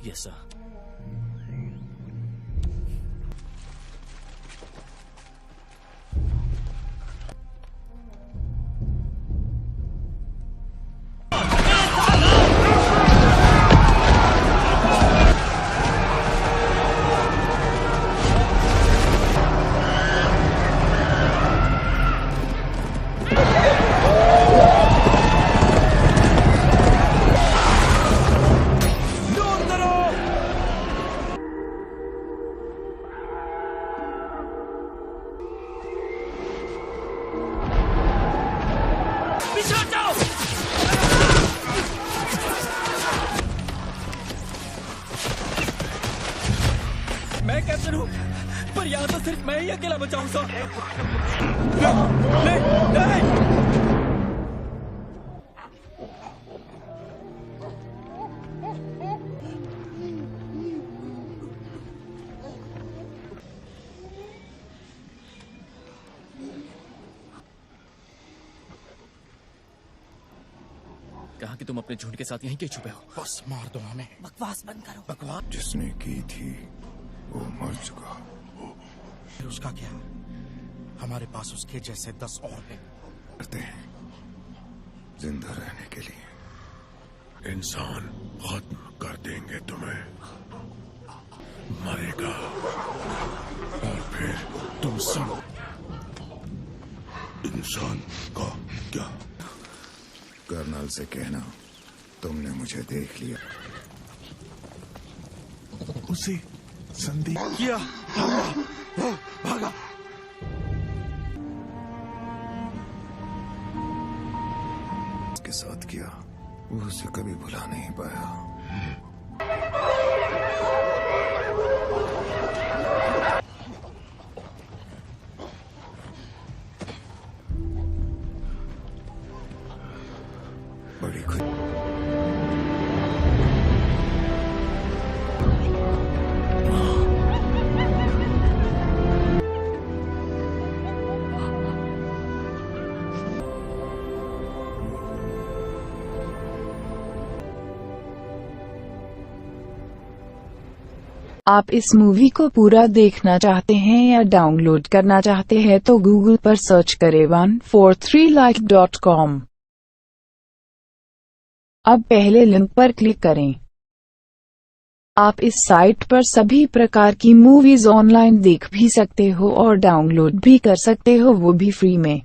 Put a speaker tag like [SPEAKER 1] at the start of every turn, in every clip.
[SPEAKER 1] Yes sir. मैं captain हूँ, पर यहाँ तो सिर्फ मैं ही अकेला बचाऊँ सर। नहीं। कहा कि तुम अपने झुंड के साथ यहीं के छुपे हो।
[SPEAKER 2] बस मार दो हमें।
[SPEAKER 3] बकवास बंद करो।
[SPEAKER 2] बकवास
[SPEAKER 4] जिसने की थी वो मर चुका।
[SPEAKER 2] उसका क्या? हमारे पास उसके जैसे 10 और हैं।
[SPEAKER 4] करते हैं जिंदा रहने के लिए।
[SPEAKER 5] इंसान खत्म कर देंगे तुम्हें, मरेगा और फिर तुम सब। इंसान का क्या?
[SPEAKER 4] कर्नल से कहना तुमने मुझे देख लिया।
[SPEAKER 5] उसी संधि
[SPEAKER 2] किया भागा।
[SPEAKER 4] उसके साथ किया, वो उसे कभी भुला नहीं पाया। बड़ी खुशी
[SPEAKER 6] आप इस मूवी को पूरा देखना चाहते हैं या डाउनलोड करना चाहते हैं तो गूगल पर सर्च करें 143like.com। अब पहले लिंक पर क्लिक करें। आप इस साइट पर सभी प्रकार की मूवीज ऑनलाइन देख भी सकते हो और डाउनलोड भी कर सकते हो, वो भी फ्री में।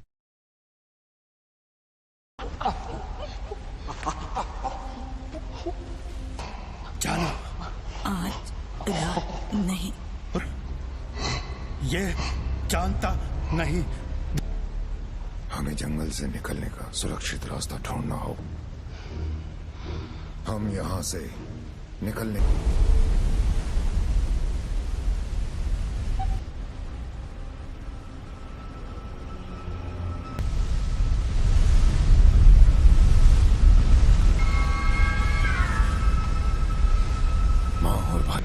[SPEAKER 2] जाना
[SPEAKER 3] आज नहीं।
[SPEAKER 2] ये जानता नहीं।
[SPEAKER 4] हमें जंगल से निकलने का सुरक्षित रास्ता ढूंढना हो। हम यहाँ से निकलने माँ और भाई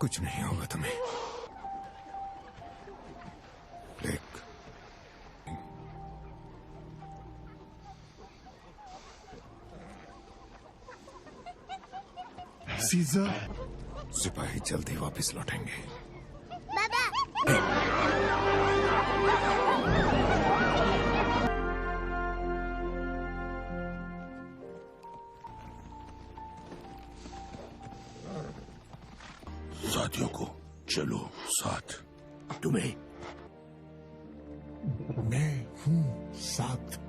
[SPEAKER 4] कुछ नहीं होगा तुम्हें। लेक
[SPEAKER 5] सीजर,
[SPEAKER 4] सिपाही जल्दी वापस लौटेंगे।
[SPEAKER 5] साथियों को चलो साथ।
[SPEAKER 1] तुम्हें
[SPEAKER 5] मैं हूँ साथ।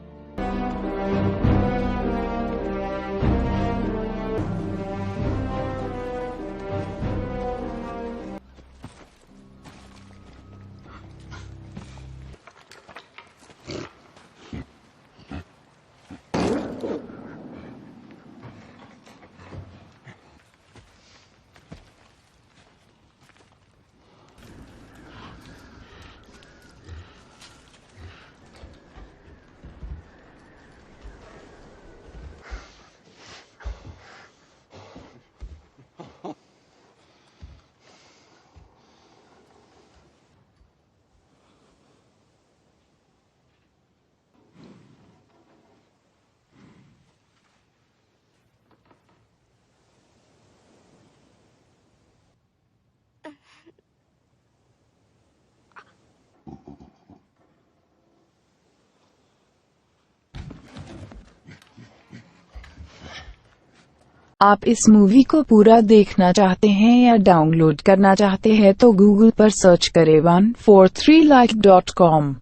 [SPEAKER 6] आप इस मूवी को पूरा देखना चाहते हैं या डाउनलोड करना चाहते हैं तो गूगल पर सर्च करें 143like.com।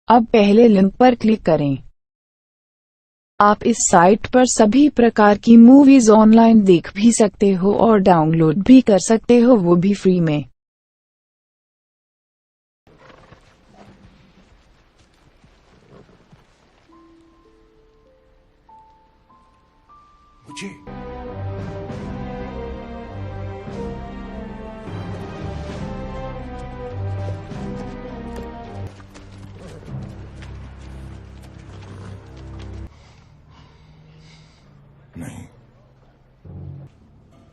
[SPEAKER 6] अब पहले लिंक पर क्लिक करें। आप इस साइट पर सभी प्रकार की मूवीज ऑनलाइन देख भी सकते हो और डाउनलोड भी कर सकते हो, वो भी फ्री में।
[SPEAKER 5] मुझे
[SPEAKER 4] नहीं,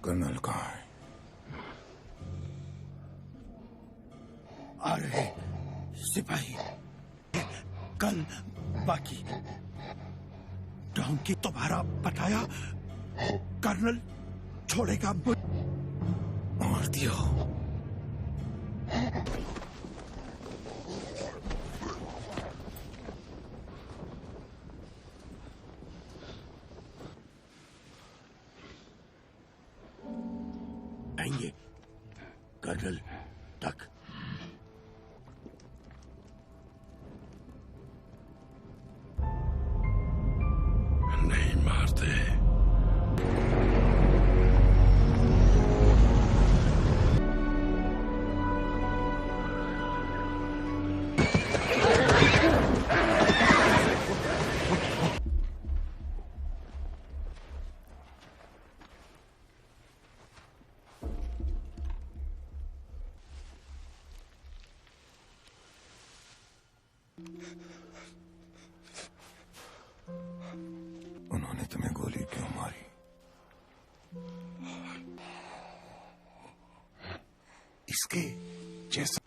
[SPEAKER 4] कर्नल कहाँ है?
[SPEAKER 2] आ रहे सिपाही कल बाकी डोंकी तुम्हारा बताया कर्नल छोड़ेगा
[SPEAKER 4] मार दिया।
[SPEAKER 2] आएंगे कर्नल तक।
[SPEAKER 5] नहीं मारते।
[SPEAKER 4] उन्होंने तुम्हें गोली क्यों मारी?
[SPEAKER 5] इसके जैसा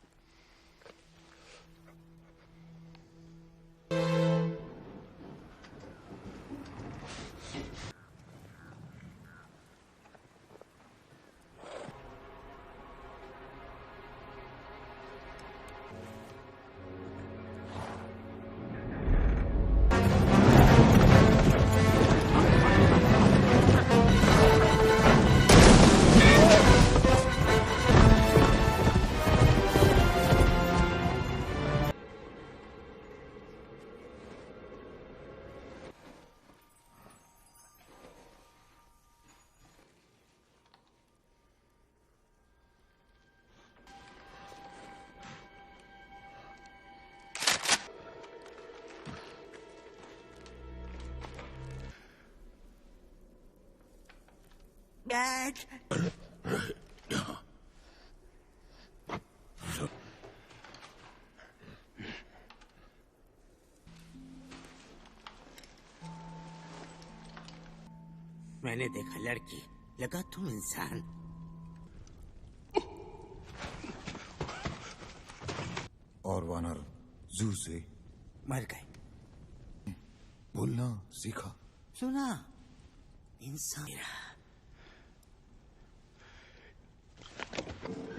[SPEAKER 3] डैड,
[SPEAKER 1] मैंने देखा लड़की, लगा तुम इंसान।
[SPEAKER 4] और वानर जू से
[SPEAKER 1] मर गए।
[SPEAKER 4] बोलना सीखा।
[SPEAKER 1] सुना, इंसान मेरा।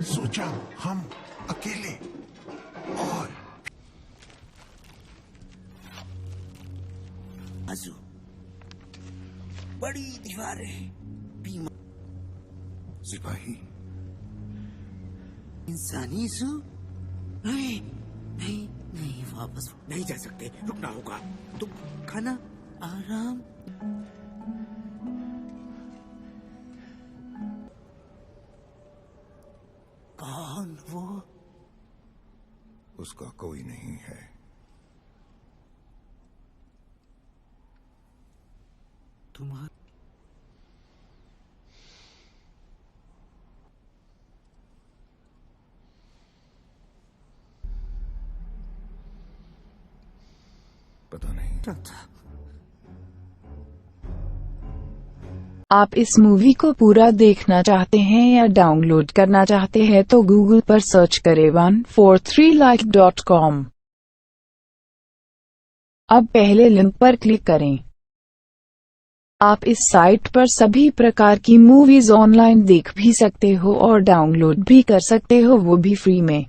[SPEAKER 5] सोचा हम अकेले और
[SPEAKER 1] आजू बड़ी दीवारें, बीमा
[SPEAKER 4] सिपाही
[SPEAKER 3] इंसानी सू? नहीं नहीं नहीं, वापस नहीं जा सकते, रुकना होगा। तुम खाना आराम। कौन वो?
[SPEAKER 4] उसका कोई नहीं है।
[SPEAKER 3] तुम्हारा
[SPEAKER 4] पता नहीं।
[SPEAKER 6] आप इस मूवी को पूरा देखना चाहते हैं या डाउनलोड करना चाहते हैं तो गूगल पर सर्च करें 143like.com। अब पहले लिंक पर क्लिक करें। आप इस साइट पर सभी प्रकार की मूवीज ऑनलाइन देख भी सकते हो और डाउनलोड भी कर सकते हो, वो भी फ्री में।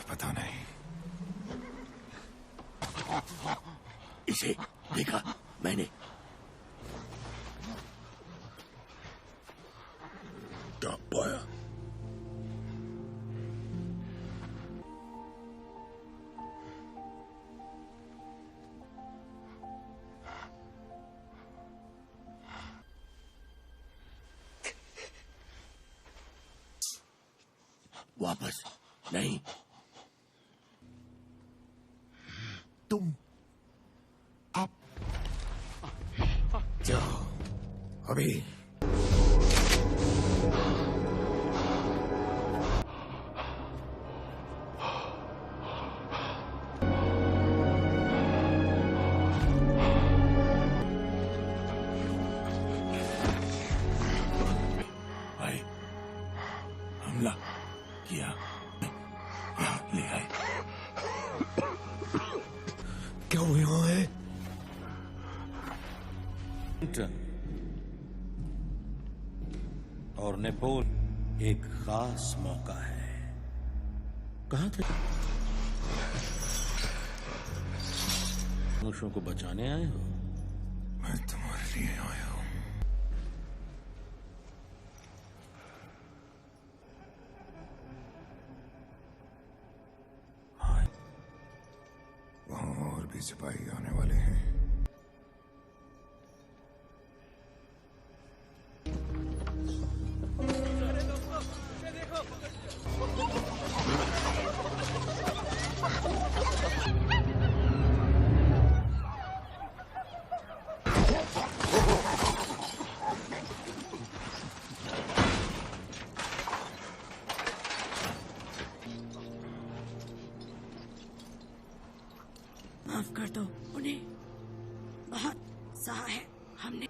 [SPEAKER 4] पता नहीं।
[SPEAKER 3] इसे देखा मैंने।
[SPEAKER 5] क्या पाया?
[SPEAKER 3] वापस नहीं।
[SPEAKER 5] तुम आप
[SPEAKER 4] जाओ अभी।
[SPEAKER 5] भाई हमला किया, यहाँ ले आए।
[SPEAKER 4] क्या वो यहाँ है?
[SPEAKER 2] और नेपोल एक खास मौका है। कहाँ थे? मनुष्यों को बचाने आए हो?
[SPEAKER 4] मैं तुम्हारे लिए आया हूँ। वहाँ और भी सिपाही आने वाले हैं।
[SPEAKER 3] माफ कर दो उन्हें, बहुत सहा है हमने।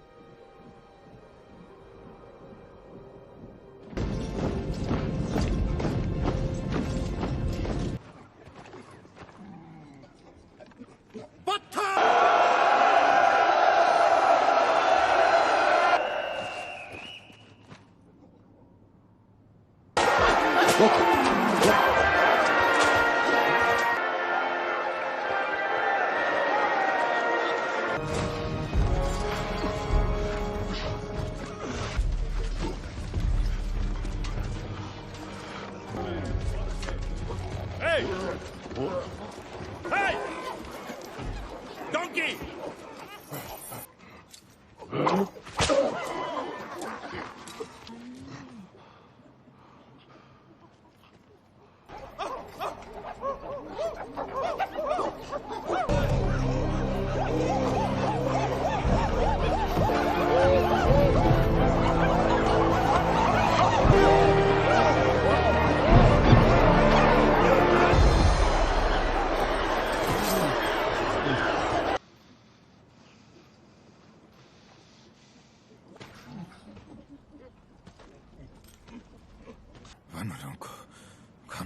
[SPEAKER 5] Donkey!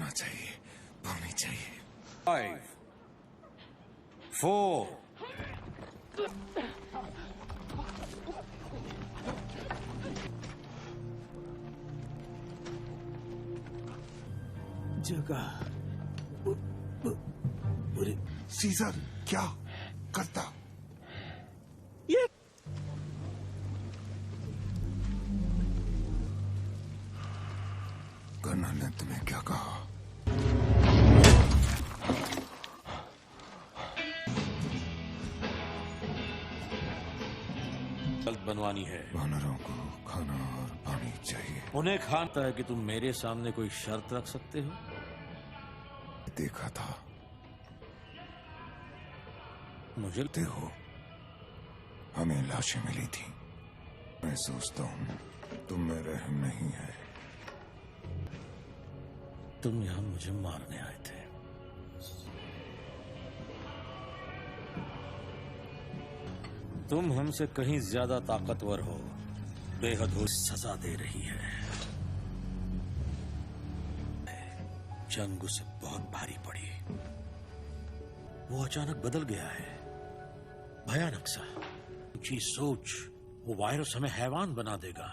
[SPEAKER 4] होना चाहिए, होनी चाहिए।
[SPEAKER 5] 5, 4,
[SPEAKER 3] जगह
[SPEAKER 4] सीजर क्या करता?
[SPEAKER 3] ये
[SPEAKER 4] कर्नल ने तुम्हें क्या कहा?
[SPEAKER 5] गलत बनवानी है।
[SPEAKER 4] वानरों को खाना और पानी चाहिए।
[SPEAKER 5] उन्हें खाना है कि तुम मेरे सामने कोई शर्त रख सकते हो?
[SPEAKER 4] देखा था।
[SPEAKER 5] मुझे
[SPEAKER 4] देखो, हमें लाशें मिली थी। मैं सोचता हूँ तुम में रहम नहीं है।
[SPEAKER 5] तुम यहां मुझे मारने आए थे। तुम हमसे कहीं ज्यादा ताकतवर हो, बेहद हो सजा दे रही है। जंग उसे बहुत भारी पड़ी। वो अचानक बदल गया है, भयानक सा। ऊंची सोच, वो वायरस हमें हैवान बना देगा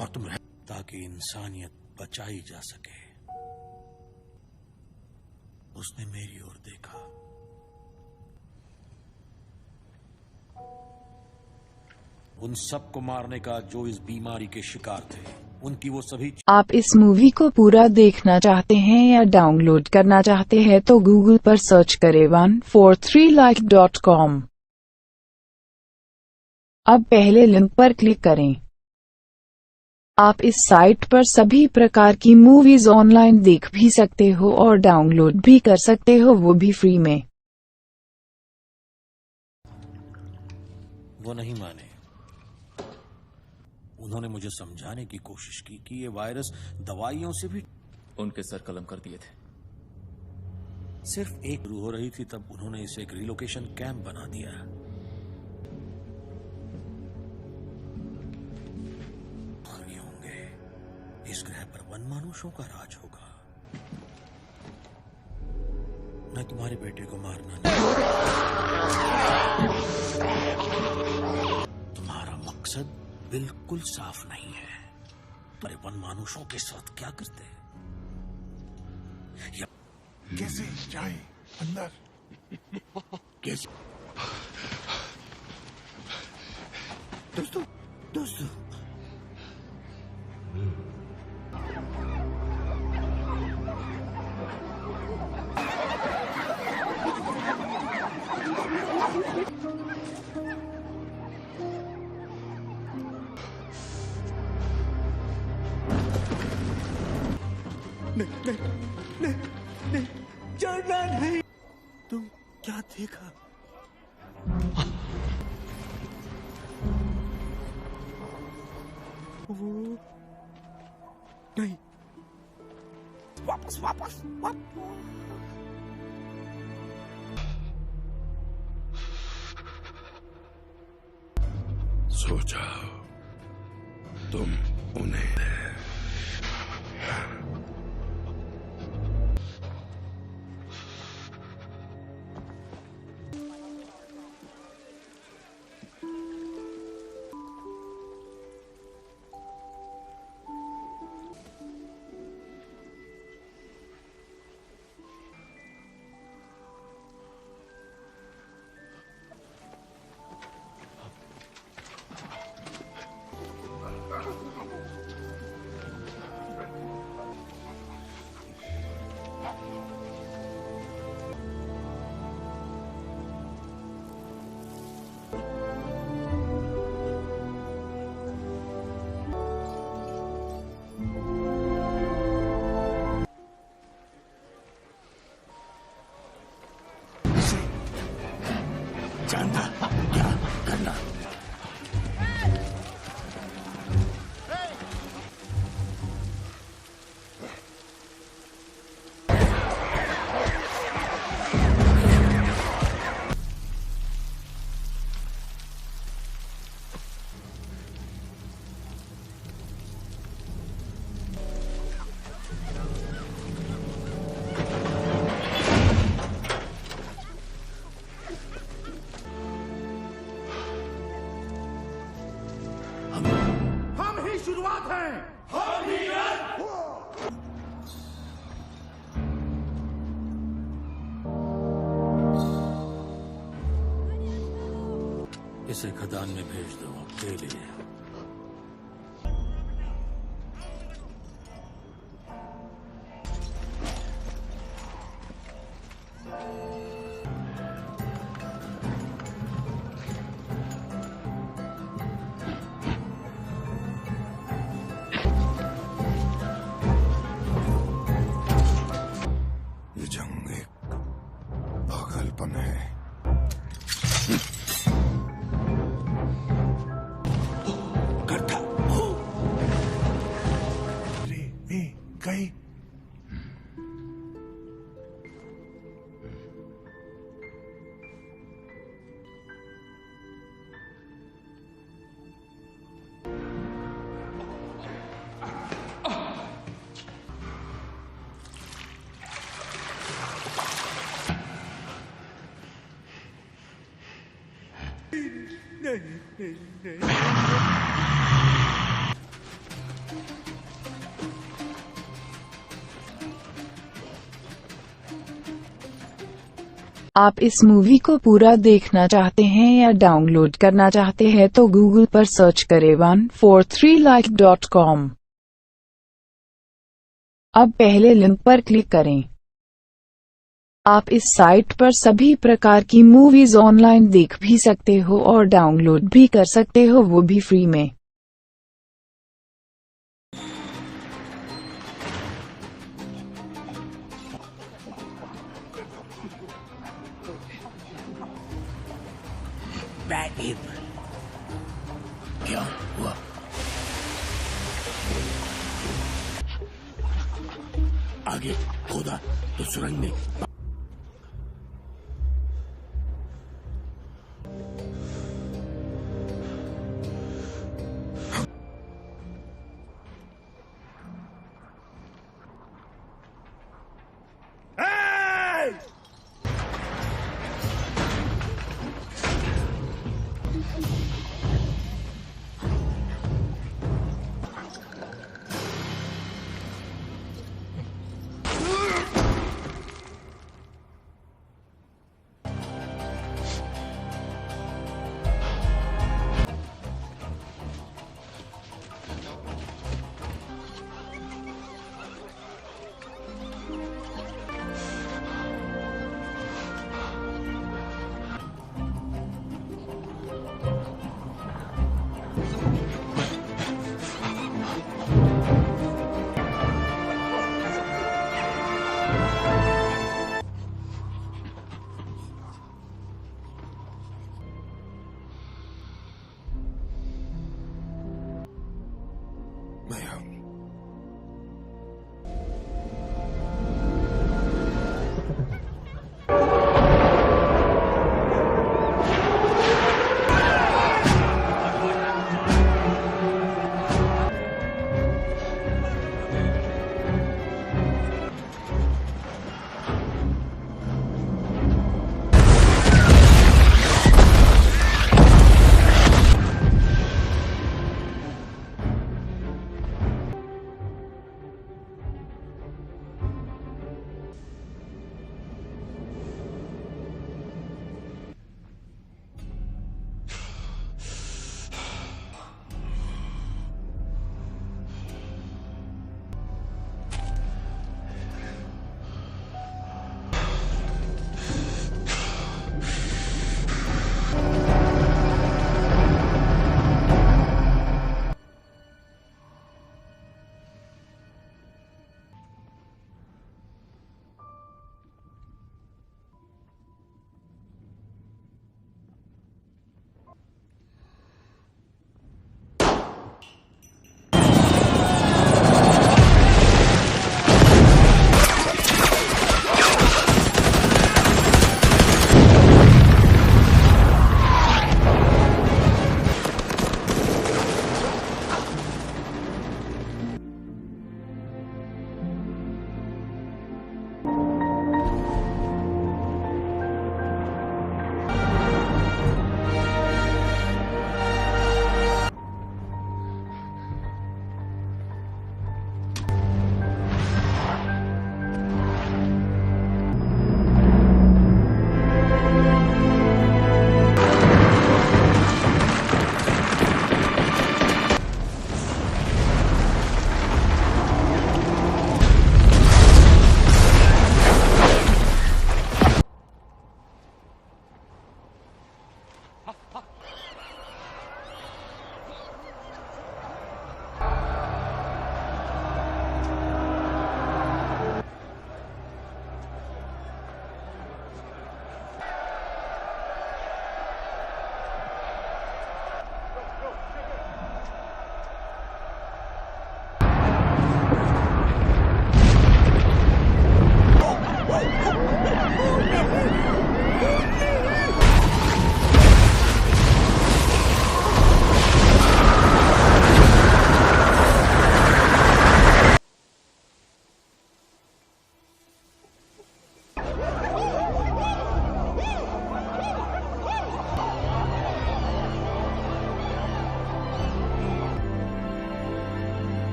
[SPEAKER 5] और तुम ताकि इंसानियत बचाई जा सके। उसने मेरी ओर देखा। उन सबको मारने का जो इस बीमारी के शिकार थे, उनकी वो सभी।
[SPEAKER 6] आप इस मूवी को पूरा देखना चाहते हैं या डाउनलोड करना चाहते हैं तो गूगल पर सर्च करें 143like.com। अब पहले लिंक पर क्लिक करें। आप इस साइट पर सभी प्रकार की मूवीज ऑनलाइन देख भी सकते हो और डाउनलोड भी कर सकते हो, वो भी फ्री में।
[SPEAKER 5] वो नहीं माने। उन्होंने मुझे समझाने की कोशिश की कि ये वायरस दवाइयों से भी।
[SPEAKER 1] उनके सर कलम कर दिए थे।
[SPEAKER 5] सिर्फ एक शुरू हो रही थी तब उन्होंने इसे एक रिलोकेशन कैंप बना दिया। आगे होंगे। इस ग्रह पर वनमानुषों का राज होगा। मैं तुम्हारे बेटे को मारना नहीं। तुम्हारा मकसद बिल्कुल साफ नहीं है। अरे वनमानुषों के साथ क्या करते हैं?
[SPEAKER 4] कैसे जाए अंदर?
[SPEAKER 5] कैसे?
[SPEAKER 3] दोस्तों, दोस्तों, नहीं, चढ़ना नहीं। तुम क्या देखा? वो नहीं। वापस वापस वापस।
[SPEAKER 4] सो जाओ, तुम उन्हें।
[SPEAKER 5] जानता क्या करना। इसे खदान में भेज दो अकेले।
[SPEAKER 4] ये जंग एक पागलपन है।
[SPEAKER 3] करता
[SPEAKER 4] कहीं
[SPEAKER 6] आप इस मूवी को पूरा देखना चाहते हैं या डाउनलोड करना चाहते हैं तो गूगल पर सर्च करें 143like.com। अब पहले लिंक पर क्लिक करें। आप इस साइट पर सभी प्रकार की मूवीज ऑनलाइन देख भी सकते हो और डाउनलोड भी कर सकते हो, वो भी फ्री में।
[SPEAKER 3] Bad able. क्या हुआ? आगे खोदा तो सुरंग में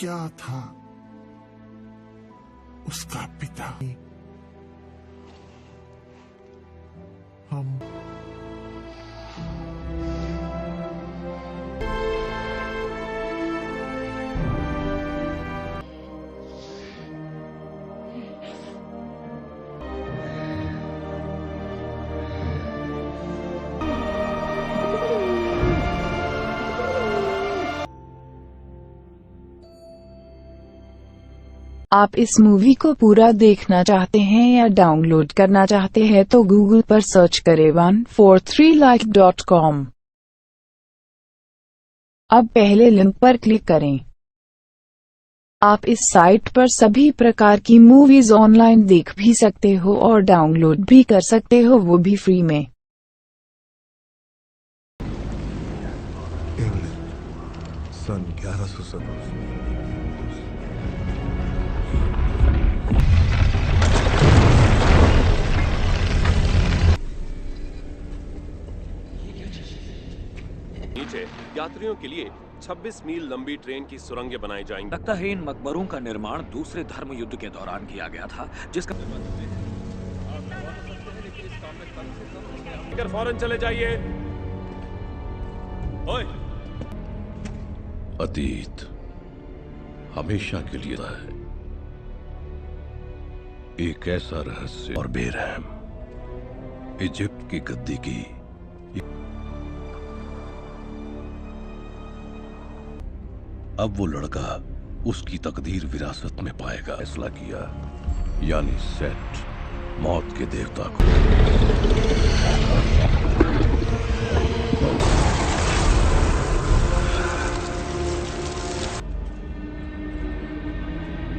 [SPEAKER 7] क्या था उसका पिता। हम
[SPEAKER 6] आप इस मूवी को पूरा देखना चाहते हैं या डाउनलोड करना चाहते हैं तो गूगल पर सर्च करें 143like.com। अब पहले लिंक पर क्लिक करें। आप इस साइट पर सभी प्रकार की मूवीज ऑनलाइन देख भी सकते हो और डाउनलोड भी कर सकते हो, वो भी फ्री में।
[SPEAKER 7] इंग्लैंड सन 1170।
[SPEAKER 8] नीचे यात्रियों के लिए 26 मील लंबी ट्रेन की सुरंगें बनाई जाएंगी।
[SPEAKER 1] लगता है इन मकबरों का निर्माण दूसरे धर्म युद्ध के दौरान किया गया था, जिसका
[SPEAKER 8] फौरन चले जाइए। ओए,
[SPEAKER 9] अतीत हमेशा के लिए है एक ऐसा रहस्य और बेरहम। इजिप्ट की गद्दी की अब वो लड़का उसकी तकदीर विरासत में पाएगा, फैसला किया, यानी सेट मौत के देवता को।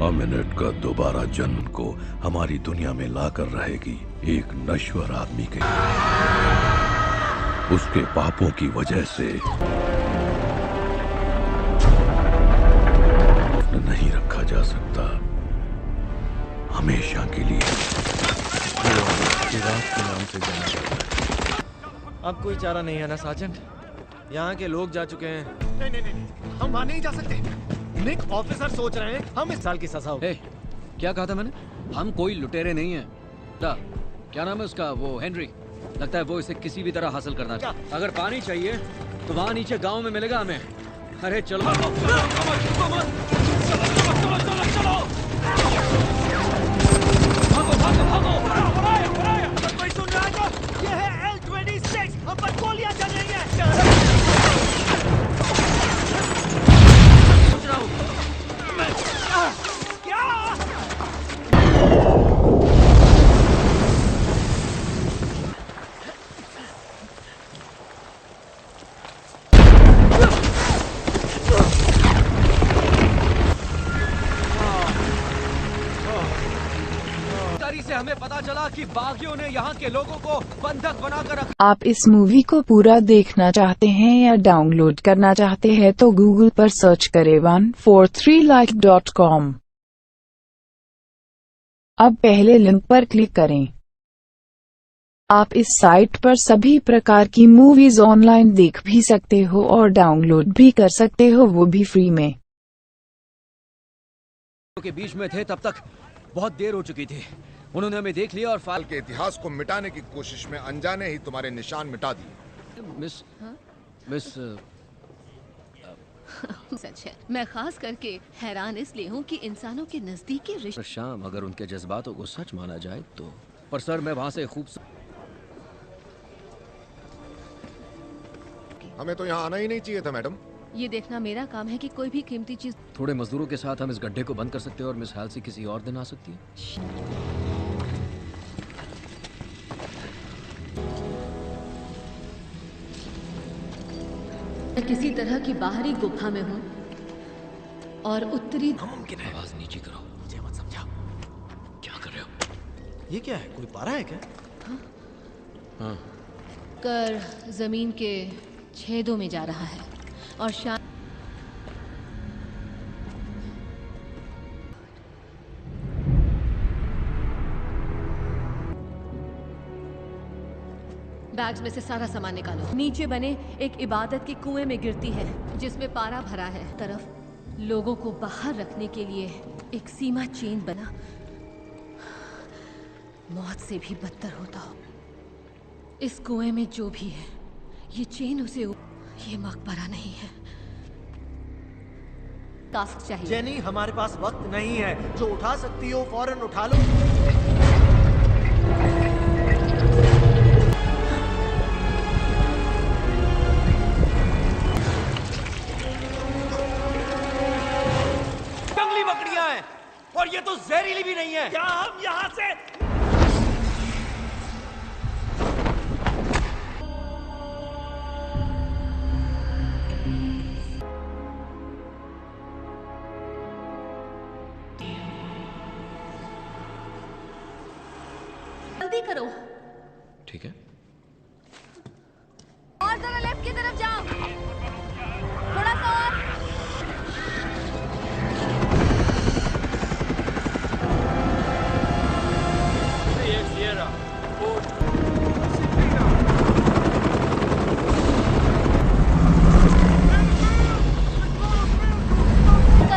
[SPEAKER 9] अमिनेट का दोबारा जन्म को हमारी दुनिया में लाकर रहेगी एक नश्वर आदमी के। उसके पापों की वजह से नहीं रखा जा सकता हमेशा के लिए।
[SPEAKER 7] इराक के नाम से जाना जाता है।
[SPEAKER 10] अब कोई चारा नहीं है ना सार्जेंट? यहाँ के लोग जा चुके हैं।
[SPEAKER 7] नहीं, हम वहां नहीं जा सकते। निक ऑफिसर सोच रहे हैं हम इस साल की सजा होगी।
[SPEAKER 1] क्या कहा था मैंने? हम कोई लुटेरे नहीं हैं। क्या नाम है उसका? वो हेनरी। लगता है वो इसे किसी भी तरह हासिल करना चाहता। अगर पानी चाहिए तो वहाँ नीचे गांव में मिलेगा हमें। अरे चलो
[SPEAKER 7] कोई सुन रहा है? ये है L-26, हम पर गोलियां चल रही हैं।
[SPEAKER 1] से हमें पता चला कि बागियों ने यहाँ के लोगों को बंधक बनाकर रखा।
[SPEAKER 6] आप इस मूवी को पूरा देखना चाहते हैं या डाउनलोड करना चाहते हैं तो गूगल पर सर्च करें 143like.com। अब पहले लिंक पर क्लिक करें। आप इस साइट पर सभी प्रकार की मूवीज ऑनलाइन देख भी सकते हो और डाउनलोड भी कर सकते हो, वो भी फ्री में।
[SPEAKER 1] के बीच में थे तब तक बहुत देर हो चुकी थी। उन्होंने हमें देख लिया और
[SPEAKER 11] फाल के इतिहास को मिटाने की कोशिश में अनजाने ही तुम्हारे निशान मिटा दिए।
[SPEAKER 1] मिस
[SPEAKER 12] सच है, मैं खास करके हैरान इसलिए हूँ कि इंसानों के नजदीकी रिश्ते।
[SPEAKER 1] शाम अगर उनके जज्बातों को सच माना जाए तो। पर सर मैं वहाँ से खूब।
[SPEAKER 11] हमें तो यहाँ आना ही नहीं चाहिए था मैडम।
[SPEAKER 12] ये देखना मेरा काम है कि कोई भी कीमती चीज।
[SPEAKER 1] थोड़े मजदूरों के साथ हम इस गड्ढे को बंद कर सकते हैं और मिस हालसी किसी और दिन आ सकती है।
[SPEAKER 12] मैं किसी तरह की बाहरी गुफा में हूँ और उत्तरी।
[SPEAKER 1] मुमकिन है। आवाज नीचे करो, मुझे मत समझाओ। क्या कर रहे हो?
[SPEAKER 10] ये क्या है? कोई पारा है क्या?
[SPEAKER 1] हाँ।
[SPEAKER 12] कर जमीन के छेदों में जा रहा है और बैग्स में से सारा सामान निकालो। नीचे बने एक इबादत के कुएं में गिरती है जिसमें पारा भरा है। तरफ लोगों को बाहर रखने के लिए एक सीमा चेन बना मौत से भी बदतर होता हो। इस कुएं में जो भी है, ये चेन उसे ये मकबरा नहीं है। टास्क चाहिए।
[SPEAKER 7] जेनी, हमारे पास वक्त नहीं है। जो उठा सकती हो फौरन उठा लो।
[SPEAKER 10] जंगली बकरियां हैं और ये तो जहरीली भी नहीं है। क्या हम यहाँ से
[SPEAKER 12] जल्दी करो।
[SPEAKER 1] ठीक है।
[SPEAKER 12] और जरा लेफ्ट की तरफ जाओ। थोड़ा सा और।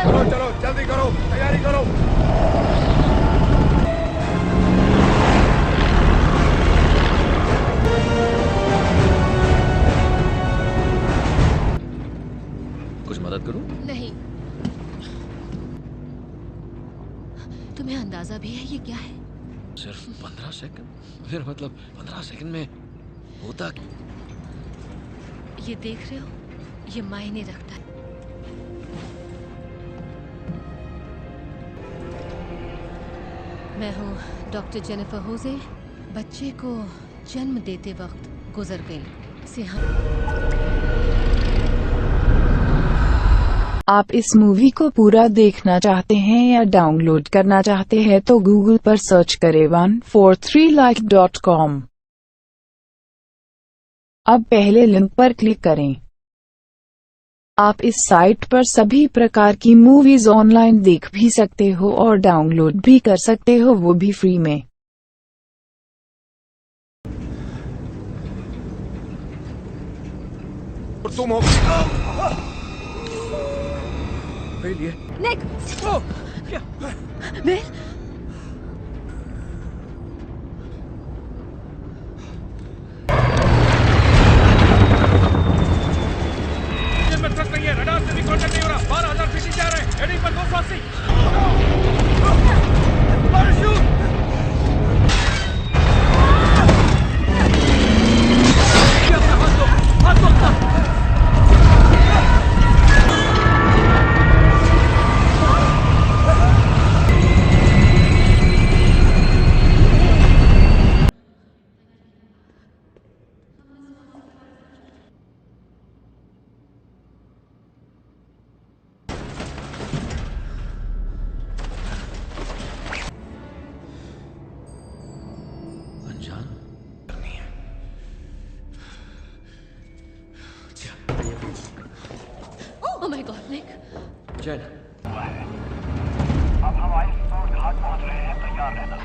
[SPEAKER 11] चलो चलो जल्दी करो, तैयारी करो।
[SPEAKER 1] कुछ मदद करूं?
[SPEAKER 12] नहीं। तुम्हें अंदाजा भी है ये क्या है?
[SPEAKER 1] सिर्फ 15 सेकंड? फिर मतलब 15 सेकंड में होता क्या?
[SPEAKER 12] ये देख रहे हो? ये मायने रखता है। मैं हूँ डॉक्टर जेनिफर होजे। बच्चे को जन्म देते वक्त गुजर गई।
[SPEAKER 6] आप इस मूवी को पूरा देखना चाहते हैं या डाउनलोड करना चाहते हैं तो गूगल पर सर्च करें 143like.com। अब पहले लिंक पर क्लिक करें। आप इस साइट पर सभी प्रकार की मूवीज ऑनलाइन देख भी सकते हो और डाउनलोड भी कर सकते हो, वो भी फ्री में।
[SPEAKER 11] तुम हो
[SPEAKER 12] निक! विल!
[SPEAKER 13] में थ्रस्ट नहीं है, रडार से भी कांटेक्ट नहीं हो रहा। 12,000 फीट जा रहे हैं, हेडिंग पर 280। पैराशूट! हाथ दो।
[SPEAKER 12] Oh my God, Nick!
[SPEAKER 1] चल।
[SPEAKER 13] अब हम आइसबर्ग घाट पहुंच रहे हैं, तैयार रहना।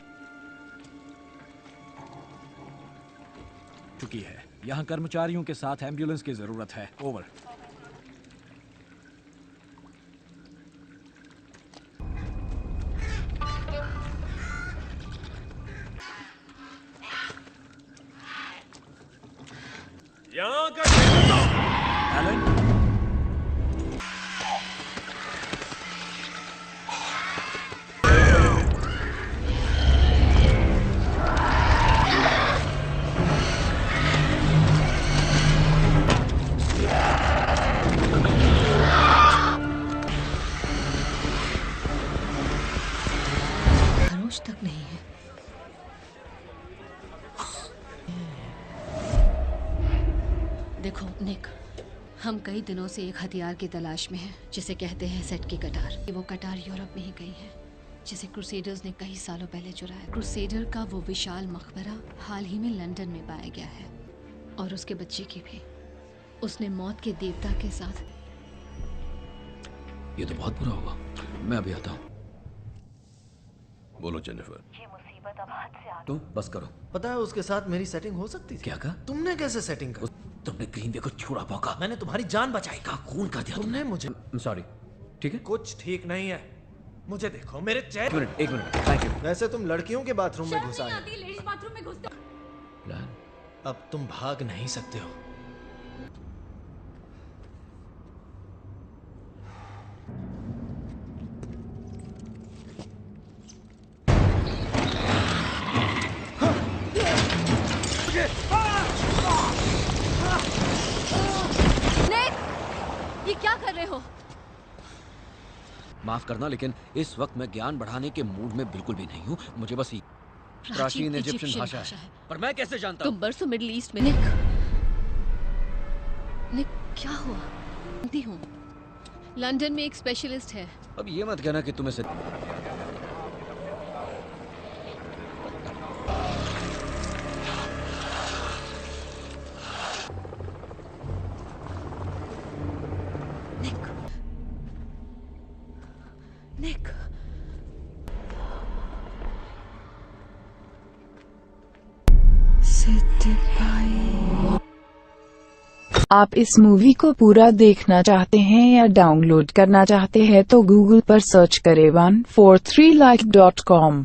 [SPEAKER 10] चुकी है। यहाँ कर्मचारियों के साथ एम्बुलेंस की जरूरत है। ओवर।
[SPEAKER 13] यहाँ का
[SPEAKER 10] एलन?
[SPEAKER 12] खरोच तक नहीं है। देखो निक, हम कई दिनों से एक हथियार की तलाश में हैं, जिसे कहते हैं सेट की कटार। वो कटार यूरोप में ही गई है, जिसे क्रूसेडर्स ने कई सालों पहले चुराया। क्रूसेडर का वो विशाल मकबरा हाल ही में लंदन में पाया गया है, और उसके बच्चे की भी। उसने मौत के देवता के साथ।
[SPEAKER 1] ये तो बहुत बुरा होगा। मैं अभी आता हूँ।
[SPEAKER 9] बोलो जेनिफर।
[SPEAKER 14] ये मुसीबत अब हाथ से आ
[SPEAKER 1] तुम बस करो।
[SPEAKER 7] पता है उसके साथ मेरी सेटिंग हो सकती थी।
[SPEAKER 1] क्या कहा?
[SPEAKER 7] तुमने कैसे सेटिंग कर?
[SPEAKER 1] तुमने ग्रीन वे को छुड़ा भौंका।
[SPEAKER 7] मैंने तुम्हारी जान बचाई।
[SPEAKER 1] का खून कर दिया
[SPEAKER 7] तुमने मुझे।
[SPEAKER 1] सॉरी। ठीक है?
[SPEAKER 10] कुछ ठीक नहीं है। मुझे देखो, मेरे चेहरे।
[SPEAKER 1] एक मिनट, थैंक यू।
[SPEAKER 10] वैसे तुम लड़कियों के बाथरूम में घुसा है।
[SPEAKER 12] लेडीज बाथरूम में घुसते।
[SPEAKER 10] अब तुम भाग नहीं सकते हो।
[SPEAKER 12] ये क्या कर रहे हो?
[SPEAKER 1] माफ करना, लेकिन इस वक्त मैं ज्ञान बढ़ाने के मूड में बिल्कुल भी नहीं हूँ। मुझे बस प्राचीन इजिप्शियन भाषा है, पर मैं कैसे जानता हूँ?
[SPEAKER 12] तुम बरसों मिडिल ईस्ट में। निक क्या हुआ? जानती हूँ, लंदन में एक स्पेशलिस्ट है।
[SPEAKER 1] अब ये मत कहना कि तुम्हें से
[SPEAKER 12] निक
[SPEAKER 6] आप इस मूवी को पूरा देखना चाहते हैं या डाउनलोड करना चाहते हैं तो गूगल पर सर्च करें 143like.com।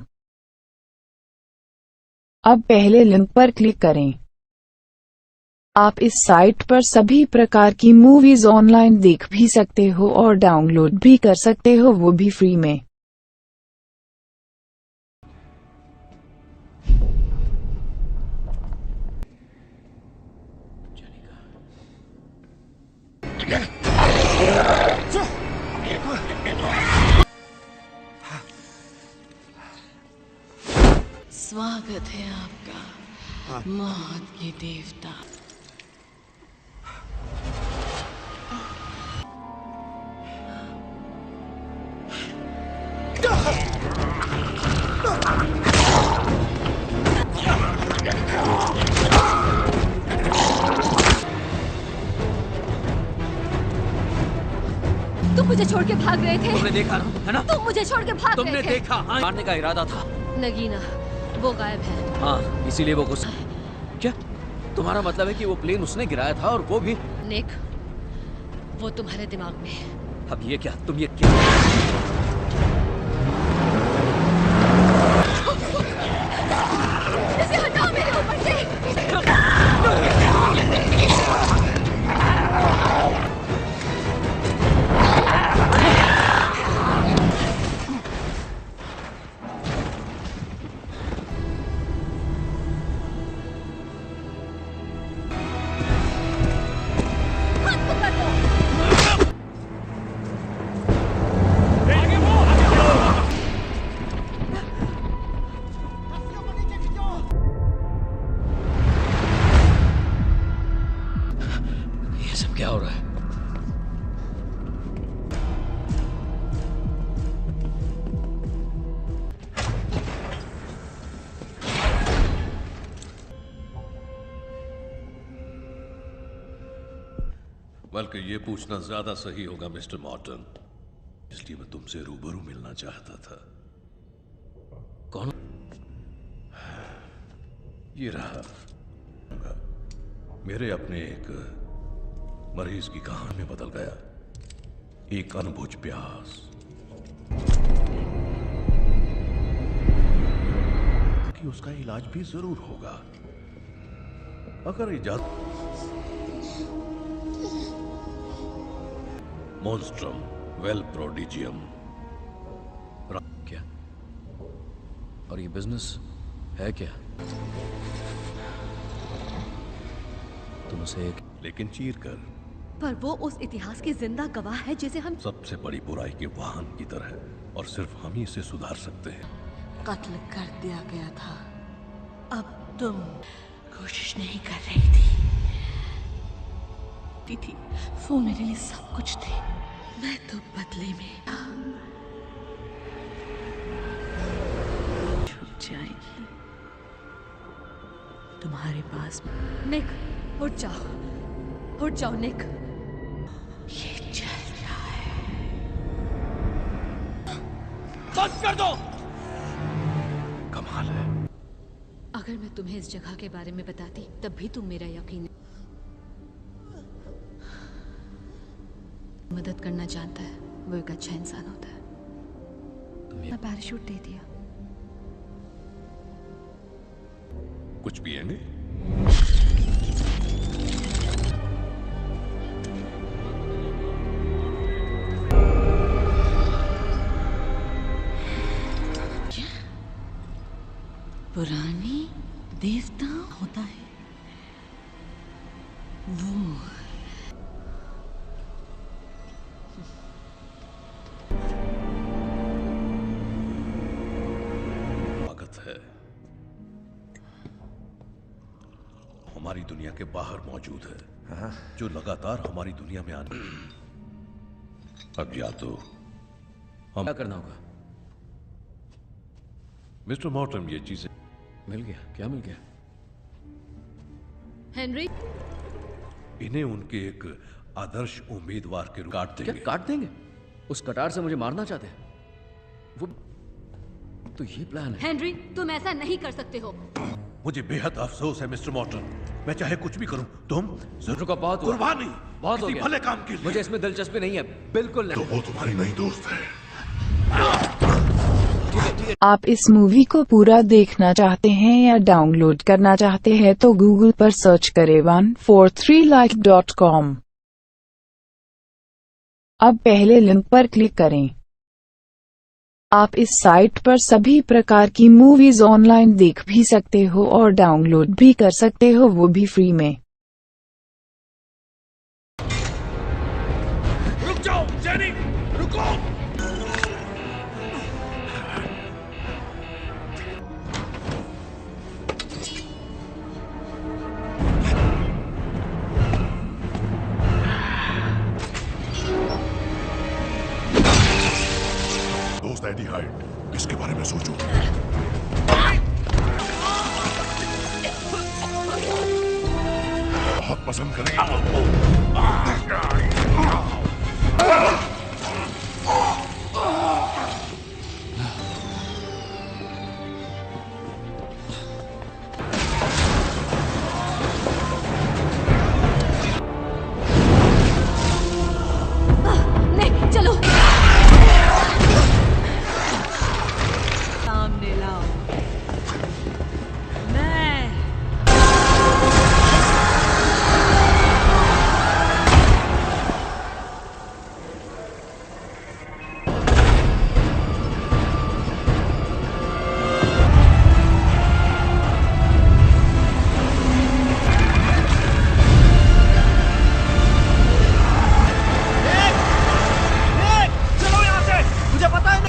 [SPEAKER 6] अब पहले लिंक पर क्लिक करें। आप इस साइट पर सभी प्रकार की मूवीज ऑनलाइन देख भी सकते हो और डाउनलोड भी कर सकते हो, वो भी फ्री में।
[SPEAKER 14] स्वागत है आपका मौत के देवता।
[SPEAKER 12] तुम मुझे छोड़ के भाग रहे थे।
[SPEAKER 1] तुमने देखा ना, है ना?
[SPEAKER 12] तुम मुझे छोड़ के भाग
[SPEAKER 1] तुमने
[SPEAKER 12] रहे थे।
[SPEAKER 1] देखा, हाँ, मारने का इरादा था।
[SPEAKER 12] नगीना वो गायब है।
[SPEAKER 1] हाँ, इसीलिए वो गुस्सा। क्या तुम्हारा मतलब है कि वो प्लेन उसने गिराया था, और वो भी?
[SPEAKER 12] निक, वो तुम्हारे दिमाग में है।
[SPEAKER 1] अब ये क्या, तुम ये क्या?
[SPEAKER 12] इसे हटाओ मेरे ऊपर से।
[SPEAKER 1] क्या हो रहा है?
[SPEAKER 9] बल्कि ये पूछना ज्यादा सही होगा मिस्टर मॉर्टन, इसलिए मैं तुमसे रूबरू मिलना चाहता था।
[SPEAKER 1] कौन?
[SPEAKER 9] ये रहा मेरे अपने एक मरीज की कहानी में बदल गया। एक अनबुझ प्यास, कि उसका इलाज भी जरूर होगा अगर इजाजत। मॉन्स्ट्रम वेल प्रोडिजियम।
[SPEAKER 1] क्या? और ये बिजनेस है क्या? तुम उसे एक
[SPEAKER 9] लेकिन चीर कर,
[SPEAKER 12] पर वो उस इतिहास के जिंदा गवाह है जिसे हम
[SPEAKER 9] सबसे बड़ी बुराई के वाहन की तरह, और सिर्फ हम ही इसे सुधार सकते हैं।
[SPEAKER 14] कत्ल कर दिया गया था, अब तुम कोशिश नहीं कर रही थी। वो मेरे लिए सब कुछ थे, मैं तो बदले में छूट जाएगी तुम्हारे पास।
[SPEAKER 12] निक उठ जाओ निक।
[SPEAKER 14] ये चल रहा है।
[SPEAKER 1] बस कर दो।
[SPEAKER 9] कमाल है।
[SPEAKER 12] अगर मैं तुम्हें इस जगह के बारे में बताती तब भी तुम मेरा यकीन मदद करना चाहता है। वो एक अच्छा इंसान होता है। मैं पैराशूट दे दिया।
[SPEAKER 9] कुछ पिएंगे?
[SPEAKER 14] पुरानी देवता होता है वो।
[SPEAKER 9] स्वागत है। हमारी दुनिया के बाहर मौजूद है, जो लगातार हमारी दुनिया में आने। अब या तो हम
[SPEAKER 1] क्या करना होगा?
[SPEAKER 9] मिस्टर मॉर्टन, ये चीजें
[SPEAKER 1] मिल गया। क्या मिल गया?
[SPEAKER 12] हेनरी,
[SPEAKER 9] इन्हें उनके एक आदर्श उम्मीदवार के रूप काट देंगे।
[SPEAKER 1] क्या काट देंगे? उस कटार से मुझे मारना चाहते हैं वो? तो ये प्लान है।
[SPEAKER 12] हेनरी, तुम ऐसा नहीं कर सकते हो।
[SPEAKER 9] मुझे बेहद अफसोस है मिस्टर मॉर्टन, मैं चाहे कुछ भी करूं, तुम
[SPEAKER 1] जरूर का बहुत हुआ।
[SPEAKER 9] कुर्बानी
[SPEAKER 1] बहुत हो
[SPEAKER 9] किसी
[SPEAKER 1] गया।
[SPEAKER 9] भले काम के लिए।
[SPEAKER 1] मुझे इसमें दिलचस्पी नहीं है, बिल्कुल नहीं।
[SPEAKER 9] तो वो तुम्हारी नई दोस्त है।
[SPEAKER 6] आप इस मूवी को पूरा देखना चाहते हैं या डाउनलोड करना चाहते हैं तो गूगल पर सर्च करें 143like.com। अब पहले लिंक पर क्लिक करें। आप इस साइट पर सभी प्रकार की मूवीज ऑनलाइन देख भी सकते हो और डाउनलोड भी कर सकते हो, वो भी फ्री में।
[SPEAKER 13] रुक जाओ जेनी, रुको।
[SPEAKER 15] दोस्त एडी हाइट, इसके बारे में सोचो। बहुत पसंद करेंगे।
[SPEAKER 12] नहीं, चलो।
[SPEAKER 14] सामने लाओ। मैं
[SPEAKER 7] चलो यहाँ से, मुझे पता है ना।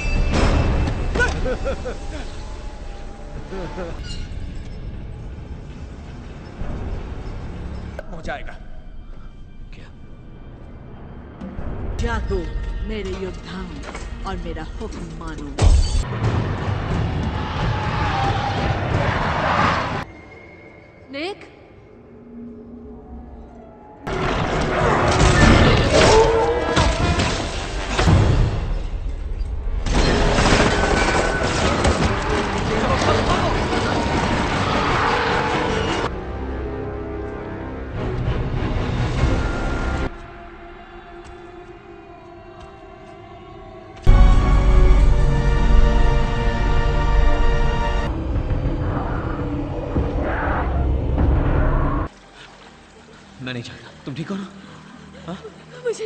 [SPEAKER 7] हो जाएगा।
[SPEAKER 14] जागो मेरे योद्धाओं और मेरा हुक्म मानो।
[SPEAKER 12] निक,
[SPEAKER 1] मैं नहीं चाहता। तुम ठीक हो ना? हाँ?
[SPEAKER 12] मुझे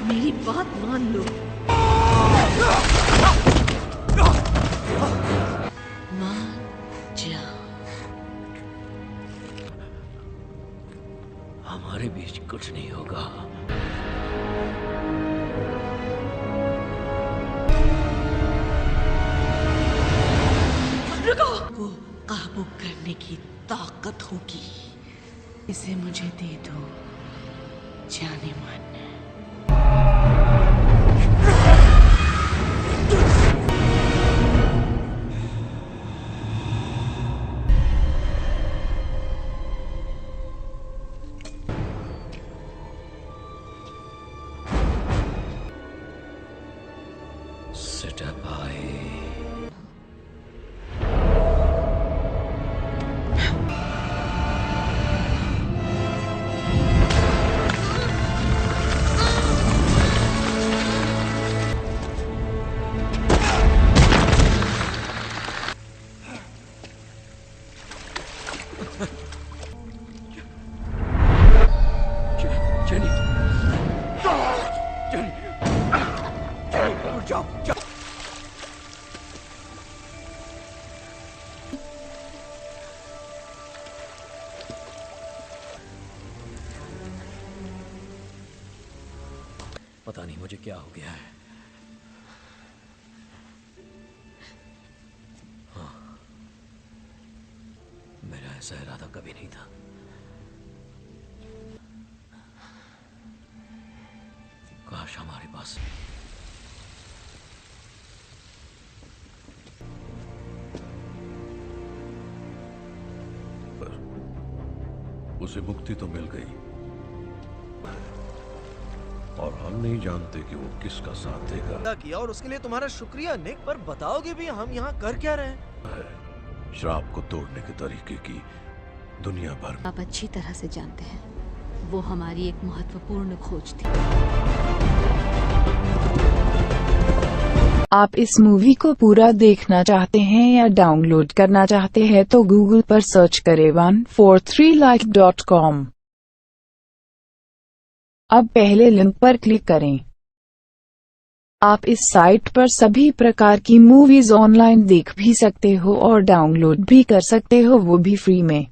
[SPEAKER 14] मेरी बात मान लो। मान जाओ।
[SPEAKER 1] हमारे बीच कुछ नहीं होगा।
[SPEAKER 14] रुको! वो काबू करने की ताकत होगी। इसे मुझे दे दो, जाने मन।
[SPEAKER 1] Sit up high. Jenny! Jenny! Jenny, उठ जाओ! पता नहीं मुझे क्या हो गया है। हाँ, मेरा ऐसा इरादा कभी नहीं था। काश हमारे पास
[SPEAKER 9] उसे मुक्ति तो मिल गई और हम नहीं जानते कि वो किसका साथ देगा।
[SPEAKER 10] किया और उसके लिए तुम्हारा शुक्रिया निक, पर बताओगे भी हम यहाँ कर क्या रहे हैं?
[SPEAKER 9] श्राप को तोड़ने के तरीके की दुनिया भर में
[SPEAKER 12] आप अच्छी तरह से जानते हैं, वो हमारी एक महत्वपूर्ण खोज थी।
[SPEAKER 6] आप इस मूवी को पूरा देखना चाहते हैं या डाउनलोड करना चाहते हैं तो गूगल पर सर्च करें 143like.com। अब पहले लिंक पर क्लिक करें। आप इस साइट पर सभी प्रकार की मूवीज ऑनलाइन देख भी सकते हो और डाउनलोड भी कर सकते हो, वो भी फ्री में।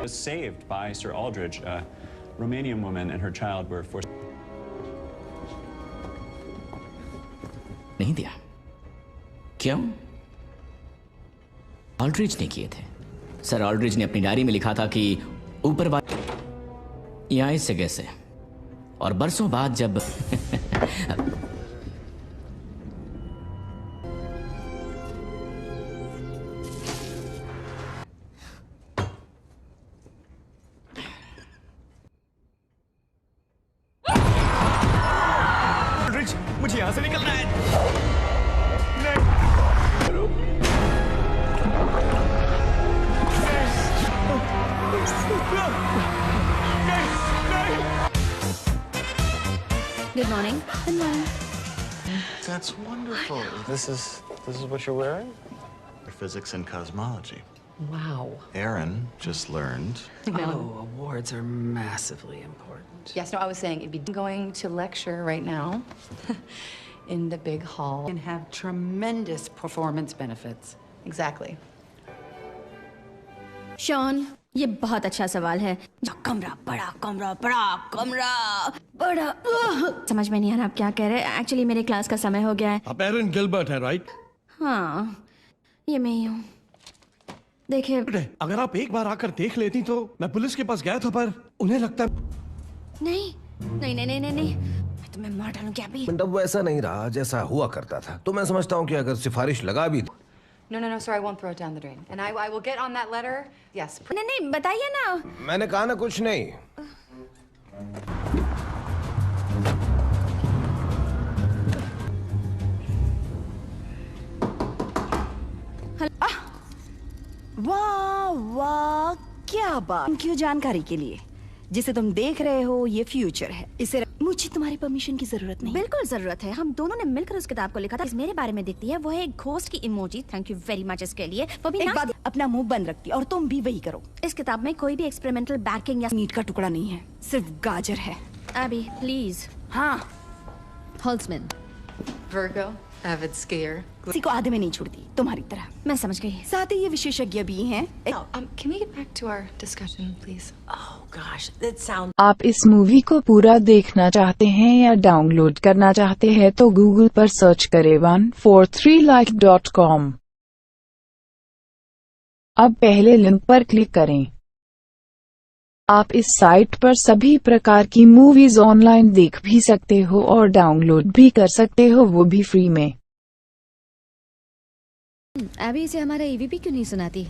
[SPEAKER 16] Was saved by Sir Aldridge, a Romanian woman and her child were forced.
[SPEAKER 17] नहीं दिया। क्यों? ऑल्ड्रिज ने किए थे। सर ऑल्ड्रिज ने अपनी डायरी में लिखा था कि ऊपर वाले यहाँ इस जगह से, और बरसों बाद जब
[SPEAKER 7] मुझे यहाँ से निकलना है।
[SPEAKER 12] Good morning. Good morning.
[SPEAKER 18] That's wonderful. This is what you're wearing? Physics and cosmology.
[SPEAKER 19] Wow.
[SPEAKER 18] Aaron just learned.
[SPEAKER 19] Oh, awards are massively important.
[SPEAKER 20] Yes, no, I was saying it'd be going to lecture right now in the big hall.
[SPEAKER 19] And have tremendous performance benefits.
[SPEAKER 20] Exactly.
[SPEAKER 21] Shawn, ये बहुत अच्छा सवाल है। कमरा बड़ा, कमरा बड़ा, कमरा बड़ा। समझ में नहीं आ रहा आप क्या कह रहे हैं। एक्चुअली मेरे क्लास का समय हो गया है।
[SPEAKER 22] आप एरन गिलबर्ट हैं, राइट?
[SPEAKER 21] हाँ, ये मैं ही हूँ। देखिए,
[SPEAKER 22] अगर आप एक बार आकर देख लेती तो मैं पुलिस के पास गया था, पर उन्हें लगता
[SPEAKER 21] नहीं नहीं नहीं नहीं नहीं नहीं, मैं तुम्हें मार डालूं क्या भी।
[SPEAKER 23] अब वैसा नहीं रहा जैसा हुआ करता था, तो मैं समझता हूँ कि अगर सिफारिश लगा भी
[SPEAKER 20] No, sir, I won't throw it down the drain. And I will get on that letter. Yes.
[SPEAKER 21] नहीं, बताइए ना।
[SPEAKER 23] मैंने कहा ना कुछ नहीं।
[SPEAKER 14] वाह वाह, क्या बात। क्यों जानकारी के लिए, जिसे तुम देख रहे हो ये फ्यूचर है। इसे मुझे तुम्हारी परमिशन की जरूरत नहीं।
[SPEAKER 21] बिल्कुल जरूरत है। हम दोनों ने मिलकर उस किताब को लिखा था। मेरे बारे में दिखती है, वो है एक घोस्ट की emoji. Thank you very much इसके लिए। वो भी
[SPEAKER 14] एक बात, अपना मुंह बंद रखती और तुम भी वही करो।
[SPEAKER 21] इस किताब में कोई भी एक्सपेरिमेंटल बैकिंग या
[SPEAKER 14] मीट का टुकड़ा नहीं है, सिर्फ गाजर है।
[SPEAKER 21] अभी प्लीज।
[SPEAKER 14] हाँ,
[SPEAKER 12] हॉल्समैन,
[SPEAKER 20] Virgo, avid skier.
[SPEAKER 14] किसी को आधे में नहीं छोड़ती, तुम्हारी तरह।
[SPEAKER 21] मैं समझ गई।
[SPEAKER 14] साथ ही ये विशेषज्ञ भी हैं।
[SPEAKER 20] Can we get back to our discussion, please?
[SPEAKER 19] Oh gosh, that sounds.
[SPEAKER 6] आप इस मूवी को पूरा देखना चाहते हैं या डाउनलोड करना चाहते हैं तो गूगल पर सर्च करें 143like.com। अब पहले लिंक पर क्लिक करें। आप इस साइट पर सभी प्रकार की मूवीज ऑनलाइन देख भी सकते हो और डाउनलोड भी कर सकते हो, वो भी फ्री में।
[SPEAKER 21] अभी इसे हमारा ईवीपी क्यों नहीं सुनाती?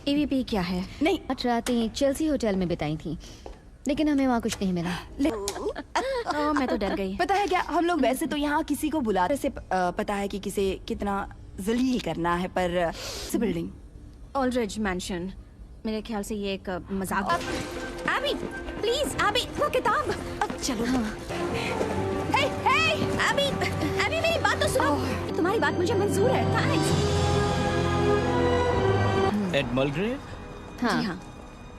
[SPEAKER 21] ईवीपी क्या है?
[SPEAKER 14] नहीं,
[SPEAKER 21] 8 रातें चेल्सी होटल में बिताई थी, लेकिन हमें वहाँ कुछ नहीं मिला। मैं तो डर गई।
[SPEAKER 14] पता है क्या, हम लोग वैसे तो यहाँ किसी को बुलाने से पता है कि किसे कितना जलील करना है, पर बिल्डिंग
[SPEAKER 21] ऑल्ड्रिज मैंशन, मेरे ख्याल से ये एक मजाक। एबी प्लीज, एबी वो किताब।
[SPEAKER 14] अब चलो।
[SPEAKER 21] हे एबी, एबी मेरी बात तो सुनो। तुम्हारी बात मुझे मंजूर है, थैंक्स।
[SPEAKER 17] एड मलग्रेव?
[SPEAKER 21] हाँ। जी हाँ।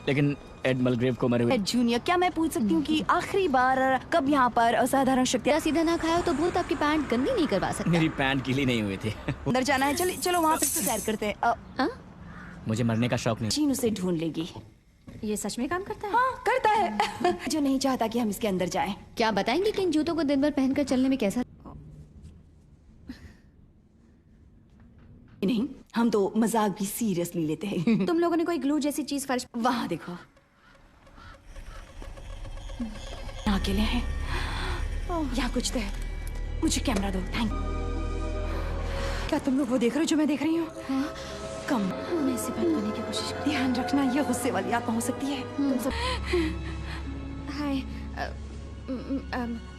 [SPEAKER 17] लेकिन एड मलग्रेव को मरे हुए।
[SPEAKER 14] जूनियर, क्या मैं पूछ सकती हूँ कि आखिरी बार कब यहाँ पर असाधारण शक्ति?
[SPEAKER 21] सीधा ना खाया तो भूत आपकी पैंट गंदी नहीं करवा सकता।
[SPEAKER 17] मेरी पैंट गीली नहीं हुई थी।
[SPEAKER 14] अंदर जाना है, चलो वहाँ पे सैर करते हैं।
[SPEAKER 17] मुझे मरने का शौक नहीं।
[SPEAKER 14] चीन उसे ढूंढ लेगी।
[SPEAKER 21] ये सच में काम करता है?
[SPEAKER 14] हाँ, करता है। जो नहीं चाहता कि हम इसके अंदर जाएं।
[SPEAKER 21] क्या बताएंगे कि इन जूतों को दिन भर पहनकर चलने में कैसा?
[SPEAKER 14] नहीं, हम तो मजाक भी सीरियसली लेते हैं।
[SPEAKER 21] तुम लोगों ने कोई ग्लू जैसी चीज फर्श?
[SPEAKER 14] वहाँ देखो, अकेले हैं। यहाँ कुछ तो है। मुझे कैमरा दो, थैंक। क्या तुम लोग वो देख रहे हो जो मैं देख रही हूँ?
[SPEAKER 21] हाँ?
[SPEAKER 14] कम
[SPEAKER 21] मैं इसे बंद करने की कोशिश कर।
[SPEAKER 14] ध्यान रखना, ये गुस्से वाली आत्मा हो सकती है।
[SPEAKER 21] हाय,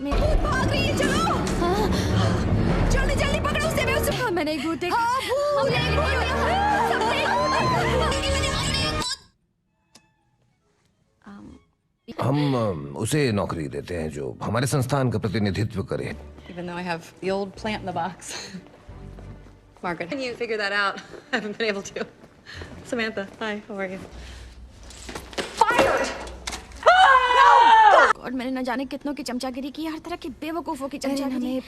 [SPEAKER 14] मैं भाग रही है, चलो। जल्दी जल्दी पकड़ो उसे, मैं उसे।
[SPEAKER 21] हाँ, मैंने एक भूत देखा।
[SPEAKER 23] हम उसे नौकरी देते हैं जो हमारे संस्थान का प्रतिनिधित्व करे।
[SPEAKER 20] Even though I have the old plant in the box. Margaret, can you figure that out? I haven't been able to. Samantha, hi, how are you?
[SPEAKER 14] Fired!
[SPEAKER 21] और मैंने न जाने कितनों की चमचागिरी की, हर तरह की बेवकूफों की चमचागिरी।
[SPEAKER 14] हमें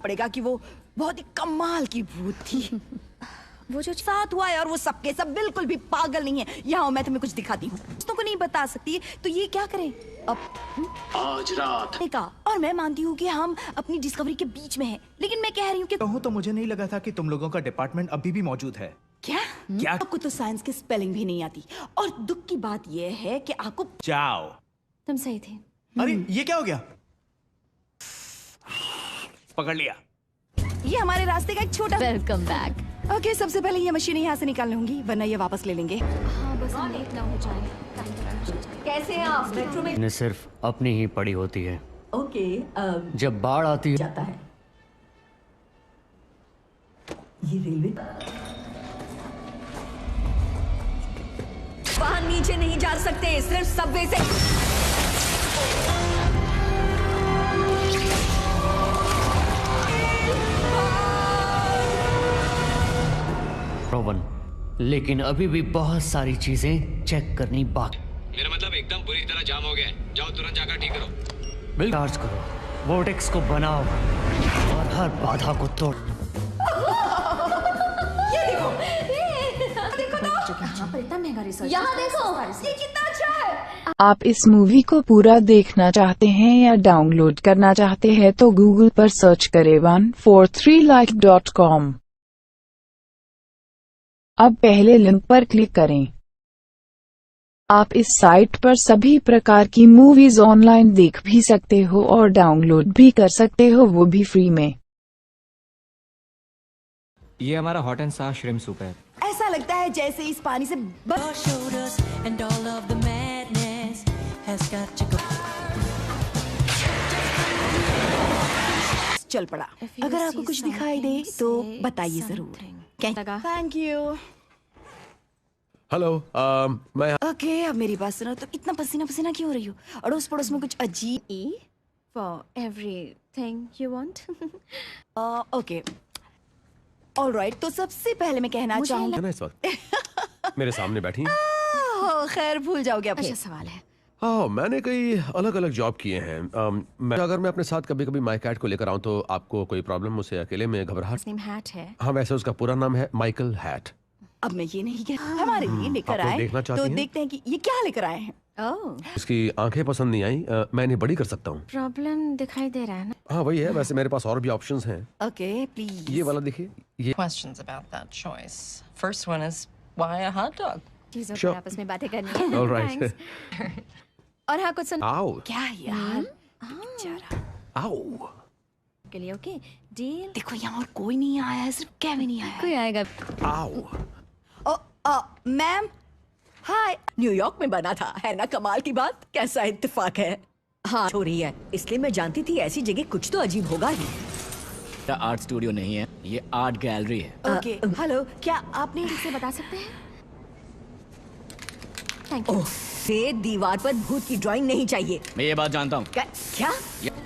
[SPEAKER 14] पड़ेगा कि वो बहुत ही कमाल की भूत थी। वो जो साथ हुआ है, और वो सबके सब बिल्कुल भी पागल नहीं है। यहाँ मैं तुम्हें कुछ दिखाती हूँ, दोस्तों को नहीं बता सकती, तो ये क्या करें अब?
[SPEAKER 2] आज रात
[SPEAKER 14] का, और मैं मानती हूँ कि हम अपनी डिस्कवरी के बीच में हैं, लेकिन मैं कह रही हूँ कि
[SPEAKER 7] कहूँ तो मुझे नहीं लगा था कि तुम लोगों का डिपार्टमेंट अभी भी मौजूद है।
[SPEAKER 14] क्या? आपको तो साइंस की स्पेलिंग भी नहीं आती, और दुख की बात यह है कि आपको।
[SPEAKER 7] जाओ।
[SPEAKER 21] तुम सही थे।
[SPEAKER 7] अरे ये क्या हो गया? पकड़ लिया।
[SPEAKER 14] ये हमारे रास्ते का एक छोटा।
[SPEAKER 21] Welcome back.
[SPEAKER 14] ओके, सबसे पहले ये मशीन यहाँ से निकालने होंगी, वरना ये वापस ले लेंगे।
[SPEAKER 21] हाँ, बस हम लेट ना हो जाए।
[SPEAKER 14] कैसे हैं आप? मेट्रो में
[SPEAKER 2] इन्हें सिर्फ अपनी ही पड़ी होती है।
[SPEAKER 14] ओके,
[SPEAKER 2] जब बाढ़ आती है
[SPEAKER 14] जाता है। ये रेलवे वहाँ नीचे नहीं जा सकते, सिर्फ सबवे से।
[SPEAKER 2] रोवन, लेकिन अभी भी बहुत सारी चीजें चेक करनी बाकी।
[SPEAKER 1] मेरा मतलब एकदम बुरी तरह जाम हो गया है। जाओ तुरंत जाकर ठीक करो।
[SPEAKER 2] बिल चार्ज करो, वोर्टेक्स को बनाओ और हर बाधा को तोड़।
[SPEAKER 14] ये देखो, देखो तो।
[SPEAKER 21] यहाँ पर इतना महंगा रिसर्च।
[SPEAKER 14] यहाँ देखो, ये कितना अच्छा है।
[SPEAKER 6] आप इस मूवी को पूरा देखना चाहते हैं या डाउनलोड करना चाहते हैं तो गूगल पर सर्च करें 143like.com। अब पहले लिंक पर क्लिक करें। आप इस साइट पर सभी प्रकार की मूवीज ऑनलाइन देख भी सकते हो और डाउनलोड भी कर सकते हो, वो भी फ्री में।
[SPEAKER 10] ये हमारा हॉट एंड सार श्रिम्प सूप है।
[SPEAKER 14] ऐसा लगता है जैसे इस पानी से चल पड़ा। अगर आपको कुछ दिखाई दे तो बताइए जरूर। Thank you.
[SPEAKER 9] हेलो, मैं
[SPEAKER 14] ओके, अब मेरी बात सुनो। तो इतना पसीना पसीना क्यों हो रही हो? अड़ोस पड़ोस में कुछ अजीब।
[SPEAKER 21] For everything you want.
[SPEAKER 14] Okay, alright. तो सबसे पहले मैं कहना चाहूँगा
[SPEAKER 9] इस वक्त मेरे सामने बैठी हैं।
[SPEAKER 14] खैर, भूल जाओगे अब।
[SPEAKER 21] अच्छा सवाल है,
[SPEAKER 3] हाँ, मैंने कई अलग अलग जॉब किए हैं। अगर मैं अपने साथ कभी कभी माई कैट को लेकर आऊँ तो आपको कोई प्रॉब्लम? उसे अकेले में घबराहट?
[SPEAKER 14] नेम हैट है।
[SPEAKER 3] हाँ, वैसे उसका पूरा नाम है माइकल हैट।
[SPEAKER 14] अब मैं ये नहीं कह हमारे लिए लेकर
[SPEAKER 3] आप लोग
[SPEAKER 14] आए
[SPEAKER 3] देखना चाहती
[SPEAKER 14] तो
[SPEAKER 3] हैं?
[SPEAKER 14] देखते हैं कि ये क्या लेकर आए हैं। ओह,
[SPEAKER 3] इसकी आंखें पसंद नहीं आई, मैं इन्हें बड़ी कर सकता हूँ।
[SPEAKER 21] प्रॉब्लम दिखाई दे रहा है ना?
[SPEAKER 3] हाँ वही है, वैसे मेरे पास और भी ऑप्शंस हैं।
[SPEAKER 14] Okay please.
[SPEAKER 3] ये वाला देखिए, ये
[SPEAKER 4] Questions about that choice. First one is why a hot dog?
[SPEAKER 21] चीजों
[SPEAKER 3] Sure.
[SPEAKER 21] पर आपस में बातें करनी है।
[SPEAKER 3] All right.
[SPEAKER 21] Thanks. और हाँ कुछ सुन।
[SPEAKER 3] आओ।
[SPEAKER 14] क्या यार बेचारा।
[SPEAKER 3] आओ।
[SPEAKER 21] के लिए ओके डील।
[SPEAKER 14] देखो यहाँ और कोई नहीं आया है, सिर्फ केविन ही आया है।
[SPEAKER 21] कोई आएगा।
[SPEAKER 3] आओ।
[SPEAKER 14] Ma'am hi. न्यूयॉर्क में बना था, है ना कमाल की बात? कैसा इत्तेफाक है। हाँ हो रही है, इसलिए मैं जानती थी ऐसी जगह कुछ तो अजीब होगा ही।
[SPEAKER 17] आर्ट स्टूडियो नहीं है, ये आर्ट गैलरी है।
[SPEAKER 14] ओके हेलो, क्या आपने
[SPEAKER 21] इसे बता सकते हैं? Thank
[SPEAKER 14] you. ये दीवार पर भूत की ड्राइंग नहीं चाहिए।
[SPEAKER 17] मैं ये बात जानता हूँ।
[SPEAKER 14] क्या?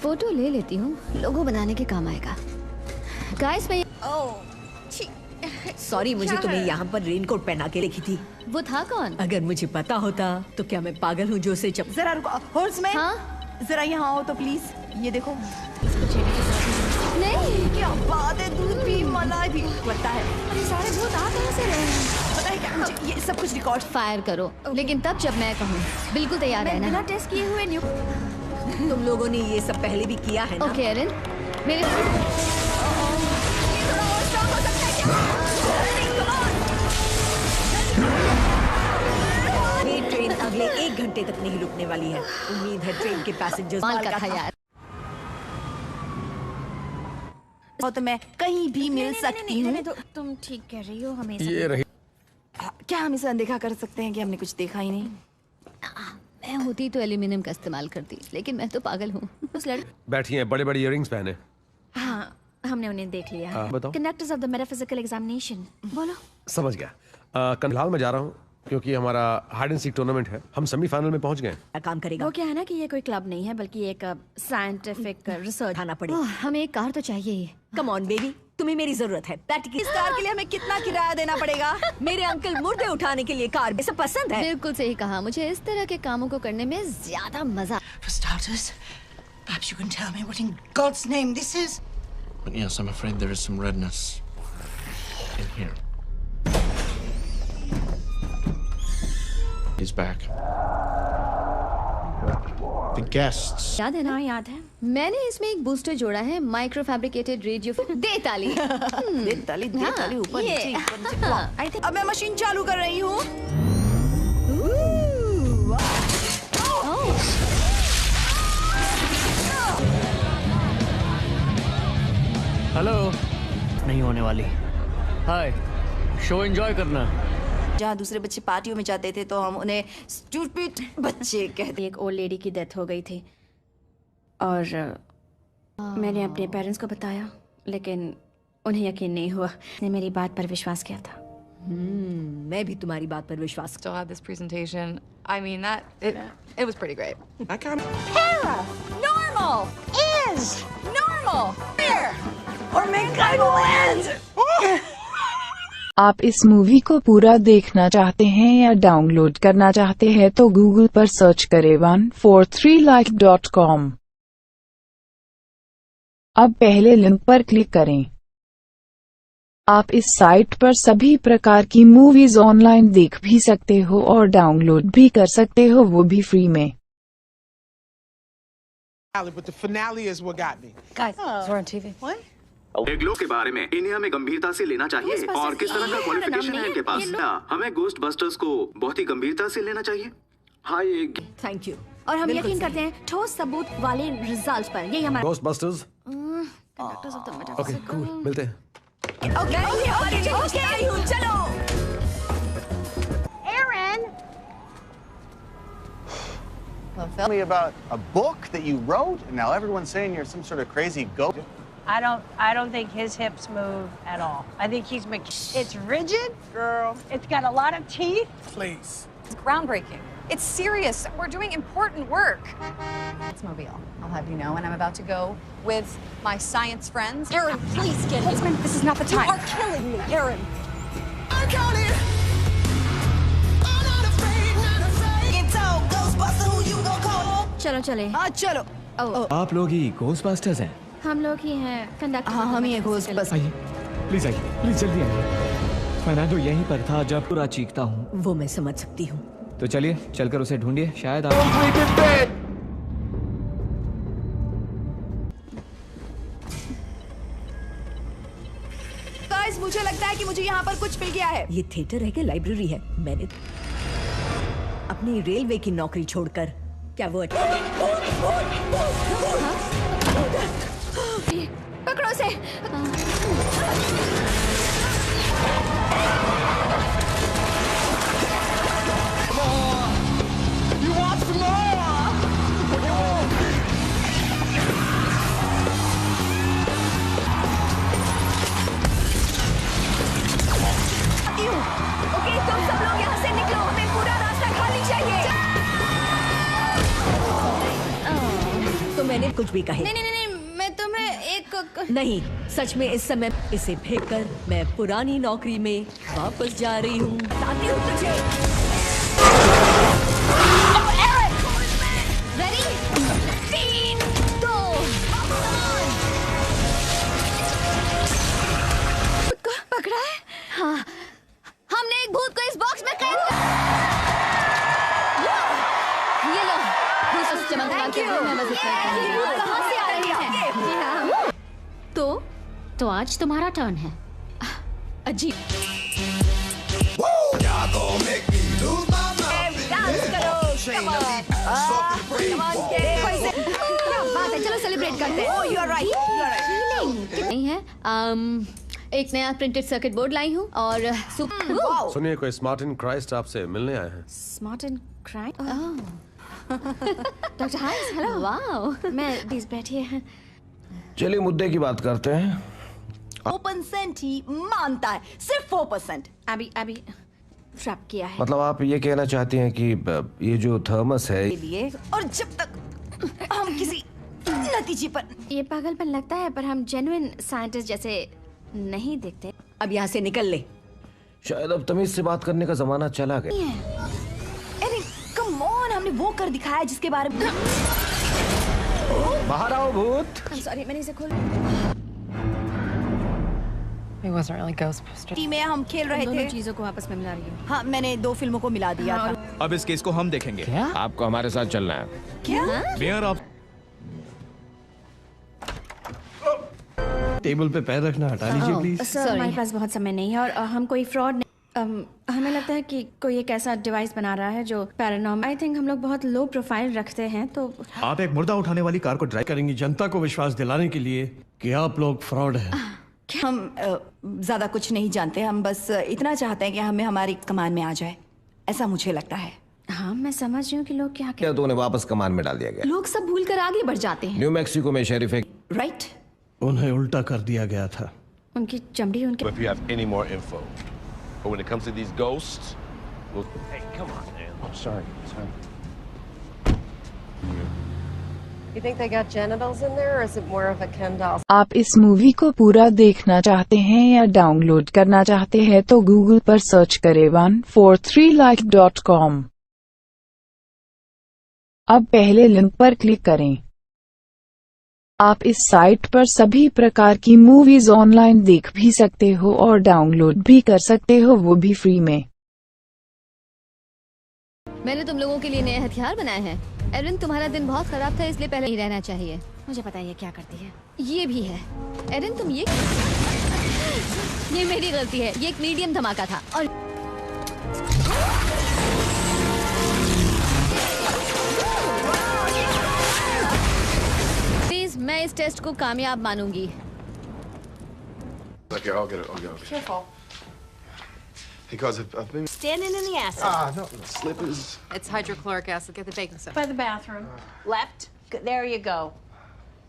[SPEAKER 12] फोटो ले लेती हूँ, लोगों बनाने के काम आएगा। गाइस मैं
[SPEAKER 14] सॉरी, मुझे तुम्हें यहाँ पर रेनकोट पहना के लिखी थी।
[SPEAKER 12] वो था कौन?
[SPEAKER 14] अगर मुझे पता होता तो क्या मैं पागल हूँ जो उसे जरा रुको हॉर्समैन। हाँ? जरा यहाँ आओ तो प्लीज। ये देखो।
[SPEAKER 12] नहीं
[SPEAKER 14] क्या बात है, दूध भी मलाई भी लगता है।
[SPEAKER 21] अरे सारे भूत आ कहाँ से रहे हैं?
[SPEAKER 14] पता है क्या, मुझे ये सब कुछ रिकॉर्ड
[SPEAKER 12] फायर करो, लेकिन तब जब मैं कहूँ। बिल्कुल तैयार है ना?
[SPEAKER 21] बिना टेस्ट किए हुए न्यू।
[SPEAKER 14] तुम लोगों ने ये सब पहले भी किया है ना?
[SPEAKER 12] ओके एरिन, मेरे
[SPEAKER 14] ये ट्रेन अगले 1 घंटे तक नहीं रुकने वाली है। उम्मीद है ट्रेन के पैसेंजर्स
[SPEAKER 12] माल का था यार।
[SPEAKER 14] तो मैं कहीं भी मिल सकती हूँ।
[SPEAKER 21] तो तुम ठीक कह रही हो, हमें
[SPEAKER 3] ये रही।
[SPEAKER 14] क्या हम इसे अनदेखा कर सकते हैं कि हमने कुछ देखा ही नहीं?
[SPEAKER 12] मैं होती तो एल्यूमिनियम का इस्तेमाल करती, लेकिन मैं तो पागल हूँ। उस
[SPEAKER 3] बैठी हैं, बड़े बड़े इयररिंग्स पहने।
[SPEAKER 21] हाँ, हमने उन्हें देख लिया।
[SPEAKER 3] बताओ।
[SPEAKER 21] Conductors of the metaphysical examination. बोलो।
[SPEAKER 3] समझ गया। फिलहाल मैं जा रहा हूँ क्योंकि हमारा हाइड एंड सीक टूर्नामेंट है, हम सेमीफाइनल में पहुंच गए।
[SPEAKER 14] काम करेगा।
[SPEAKER 21] वो क्या है ना कि ये कोई क्लब नहीं है बल्कि एक साइंटिफिक रिसर्च
[SPEAKER 14] आना पड़ेगा।
[SPEAKER 12] हमें एक कार तो चाहिए ही।
[SPEAKER 14] कम ऑन बेबी, तुम्हें मेरी जरूरत है। इस कार के लिए हमें कितना किराया देना पड़ेगा? मेरे अंकल मुर्दे उठाने के लिए कार इसे पसंद है।
[SPEAKER 12] बिल्कुल सही कहा, मुझे इस तरह के कामों को करने में ज्यादा मजा।
[SPEAKER 4] For starters, perhaps you can tell me what in God's name this is?
[SPEAKER 5] But yes, I'm afraid there is some redness in here. He's back. The guests.
[SPEAKER 12] याद है ना?
[SPEAKER 21] याद है।
[SPEAKER 12] मैंने इसमें एक बूस्टर जोड़ा है, माइक्रो फैब्रिकेटेड रेडियो। दे ताली।
[SPEAKER 14] दे ताली ऊपर नीचे। अब मैं मशीन चालू कर रही हूँ।
[SPEAKER 2] हेलो। नहीं होने वाली। हाय, शो एंजॉय करना।
[SPEAKER 14] जहाँ दूसरे बच्चे पार्टियों में जाते थे तो हम उन्हें स्टूपिड बच्चे कहते।
[SPEAKER 21] एक ओल्ड लेडी की डेथ हो गई थी और मैंने अपने पेरेंट्स को बताया, लेकिन उन्हें यकीन नहीं हुआ। ने मेरी बात पर विश्वास किया था।
[SPEAKER 14] मैं भी तुम्हारी बात पर विश्वास।
[SPEAKER 24] Still had this presentation. I mean it was pretty great. I kind of
[SPEAKER 21] Para normal is normal. Here
[SPEAKER 14] or make I land.
[SPEAKER 6] आप इस मूवी को पूरा देखना चाहते हैं या डाउनलोड करना चाहते हैं तो गूगल पर सर्च करें 143like.com। अब पहले लिंक पर क्लिक करें। आप इस साइट पर सभी प्रकार की मूवीज ऑनलाइन देख भी सकते हो और डाउनलोड भी कर सकते हो, वो भी फ्री में।
[SPEAKER 25] But the finale is what got me.
[SPEAKER 24] Guys, we're on TV. What?
[SPEAKER 26] Glow के बारे में इन्हें हमें गंभीरता से लेना चाहिए और किस तरह का क्वालिफिकेशन है इनके पास? हमें गोस्ट बस्टर्स को बहुत ही गंभीरता से लेना चाहिए। हाँ ये
[SPEAKER 14] थैंक यू।
[SPEAKER 21] और हम यकीन करते हैं ठोस सबूत वाले रिजल्ट्स पर। यही हमारा
[SPEAKER 3] ghost busters.
[SPEAKER 21] Conductors of the
[SPEAKER 3] okay
[SPEAKER 21] metaphysical.
[SPEAKER 3] Cool, मिलते हैं।
[SPEAKER 14] चलो।
[SPEAKER 21] Aaron.
[SPEAKER 18] Well, tell me about a book that you wrote, and now everyone's saying you're some sort of crazy goat.
[SPEAKER 27] I don't think his hips move at all. I think he's it's rigid, girl. It's got a lot of teeth.
[SPEAKER 25] Please.
[SPEAKER 20] It's groundbreaking. It's serious. We're doing important work. It's Mobile. I'll have you know, and I'm about to go with my science friends. Aaron, please get in. This is not the time. You are killing me, Aaron.
[SPEAKER 4] I'm counting. I'm not afraid, not afraid. It's all Ghostbuster, who you
[SPEAKER 21] चलो चले।
[SPEAKER 14] हाँ चलो।
[SPEAKER 5] आप लोग ही Ghostbusters हैं?
[SPEAKER 21] हम लोग ही हैं कंडक्टर।
[SPEAKER 14] हाँ हम ही हैं घोस्टबस्टर्स।
[SPEAKER 5] आइए प्लीज जल्दी आइए। फर्नांडो यहीं पर था जब पूरा चीखता हूँ।
[SPEAKER 14] वो मैं समझ सकती हूँ।
[SPEAKER 5] तो चलिए चलकर उसे ढूंढिए, शायद आप।
[SPEAKER 14] गाइस मुझे लगता है कि मुझे यहाँ पर कुछ मिल गया है। ये थिएटर है कि लाइब्रेरी है? मैंने अपनी रेलवे की नौकरी छोड़कर क्या वो
[SPEAKER 21] पकड़ो से।
[SPEAKER 14] ओके तुम सब लोग यहाँ से निकलो, हमें पूरा रास्ता खाली चाहिए। तो मैंने कुछ भी कहे।
[SPEAKER 21] नहीं, मैं तुम्हें एक
[SPEAKER 14] नहीं, सच में इस समय इसे फेंककर मैं पुरानी नौकरी में वापस जा रही हूँ। बताती हूँ तुझे।
[SPEAKER 21] रेडी? 3, 2, 1। पकड़ा है? हाँ, हमने एक भूत को इस बॉक्स में कैद कर। ये लो, उस चमकदार के भूत में मजे करते हैं। कहाँ से आ रही है? जी हाँ। तो आज तुम्हारा टर्न है। अजीब। बात है, चलो सेलिब्रेट करते हैं।
[SPEAKER 14] You are right.
[SPEAKER 21] नहीं है। एक नया प्रिंटेड सर्किट बोर्ड लाई हूँ और
[SPEAKER 3] सुनिए, कोई स्मार्ट एंड क्राइस्ट आपसे मिलने आए हैं।
[SPEAKER 21] स्मार्ट एंड क्राइस्ट? डॉक्टर हाइस, हेलो। वाओ, मैं प्लीज बैठिए।
[SPEAKER 23] चलिए मुद्दे की बात करते हैं।
[SPEAKER 14] 4% ही मानता है, सिर्फ 4%।
[SPEAKER 21] अभी ट्रैप किया है।
[SPEAKER 23] मतलब आप ये कहना चाहती हैं कि ये जो थर्मस है
[SPEAKER 14] लिए, और जब तक हम किसी नतीजे पर
[SPEAKER 21] ये पागलपन लगता है, पर हम जेन्युइन साइंटिस्ट जैसे नहीं दिखते।
[SPEAKER 14] अब यहाँ से निकल ले।
[SPEAKER 23] शायद अब तमीज से बात करने का जमाना चला गया।
[SPEAKER 14] अरे कम ऑन, हमने वो कर दिखाया जिसके बारे में।
[SPEAKER 23] बाहर आओ भूत।
[SPEAKER 21] सॉरी, मैंने इसे खोल।
[SPEAKER 24] It wasn't really Ghostbusters.
[SPEAKER 14] Team में हम खेल रहे थे।
[SPEAKER 21] दोनों चीजों को आपस में मिला रही हूँ।
[SPEAKER 14] हाँ, मैंने 2 फिल्मों को मिला दिया था।
[SPEAKER 5] अब इस केस को हम देखेंगे।
[SPEAKER 23] क्या? आपको हमारे साथ चलना है।
[SPEAKER 14] क्या?
[SPEAKER 5] मेयर आप
[SPEAKER 8] टेबल पे पैर रखना हटा लीजिए प्लीज।
[SPEAKER 21] सर, हमारे पास बहुत समय नहीं है और हम कोई फ्रॉड हमें लगता है कि कोई एक ऐसा डिवाइस बना रहा है जो पैरानॉर्मल। आई थिंक हम लोग बहुत लो प्रोफाइल रखते हैं, तो
[SPEAKER 8] आप एक मुर्दा उठाने वाली कार को ड्राइव करेंगी जनता को विश्वास दिलाने के लिए कि आप लोग फ्रॉड हैं।
[SPEAKER 14] हम ज्यादा कुछ नहीं जानते, हम बस इतना चाहते हैं कि हमें हमारी कमान में आ जाए, ऐसा मुझे लगता है।
[SPEAKER 21] हाँ, मैं समझ रही हूँ कि लोग क्या
[SPEAKER 23] क्या तो उन्हें वापस कमान में डाल दिया गया।
[SPEAKER 14] लोग सब भूल कर आगे बढ़ जाते हैं।
[SPEAKER 23] न्यू मैक्सिको में शेरिफ है।
[SPEAKER 14] राइट।
[SPEAKER 8] उन्हें उल्टा कर दिया गया था।
[SPEAKER 21] उनकी चमड़ी उनके।
[SPEAKER 9] If you have any more info, but when it comes to these ghosts, we'll... Hey, come on, man. I'm sorry.
[SPEAKER 24] You think they got genitals in there, or is it more of a Ken doll?
[SPEAKER 6] आप इस movie को पूरा देखना चाहते हैं या download करना चाहते हैं तो गूगल पर सर्च करें 143like.com। अब पहले लिंक पर क्लिक करें। आप इस साइट पर सभी प्रकार की मूवीज ऑनलाइन देख भी सकते हो और डाउनलोड भी कर सकते हो, वो भी फ्री में।
[SPEAKER 12] मैंने तुम लोगों के लिए नए हथियार बनाए हैं। एरिन, तुम्हारा दिन बहुत खराब था, इसलिए पहले ही रहना चाहिए।
[SPEAKER 21] मुझे पता है ये क्या करती है।
[SPEAKER 12] ये भी है। एरिन, तुम ये मेरी गलती है। ये एक मीडियम धमाका था और प्लीज मैं इस टेस्ट को कामयाब मानूंगी।
[SPEAKER 9] Okay, I'll get it.
[SPEAKER 24] Careful.
[SPEAKER 9] Because I've been...
[SPEAKER 24] Standing in the acid.
[SPEAKER 9] No, slippers.
[SPEAKER 24] It's hydrochloric acid. Get the baking soda.
[SPEAKER 27] By the bathroom. Left. There you go.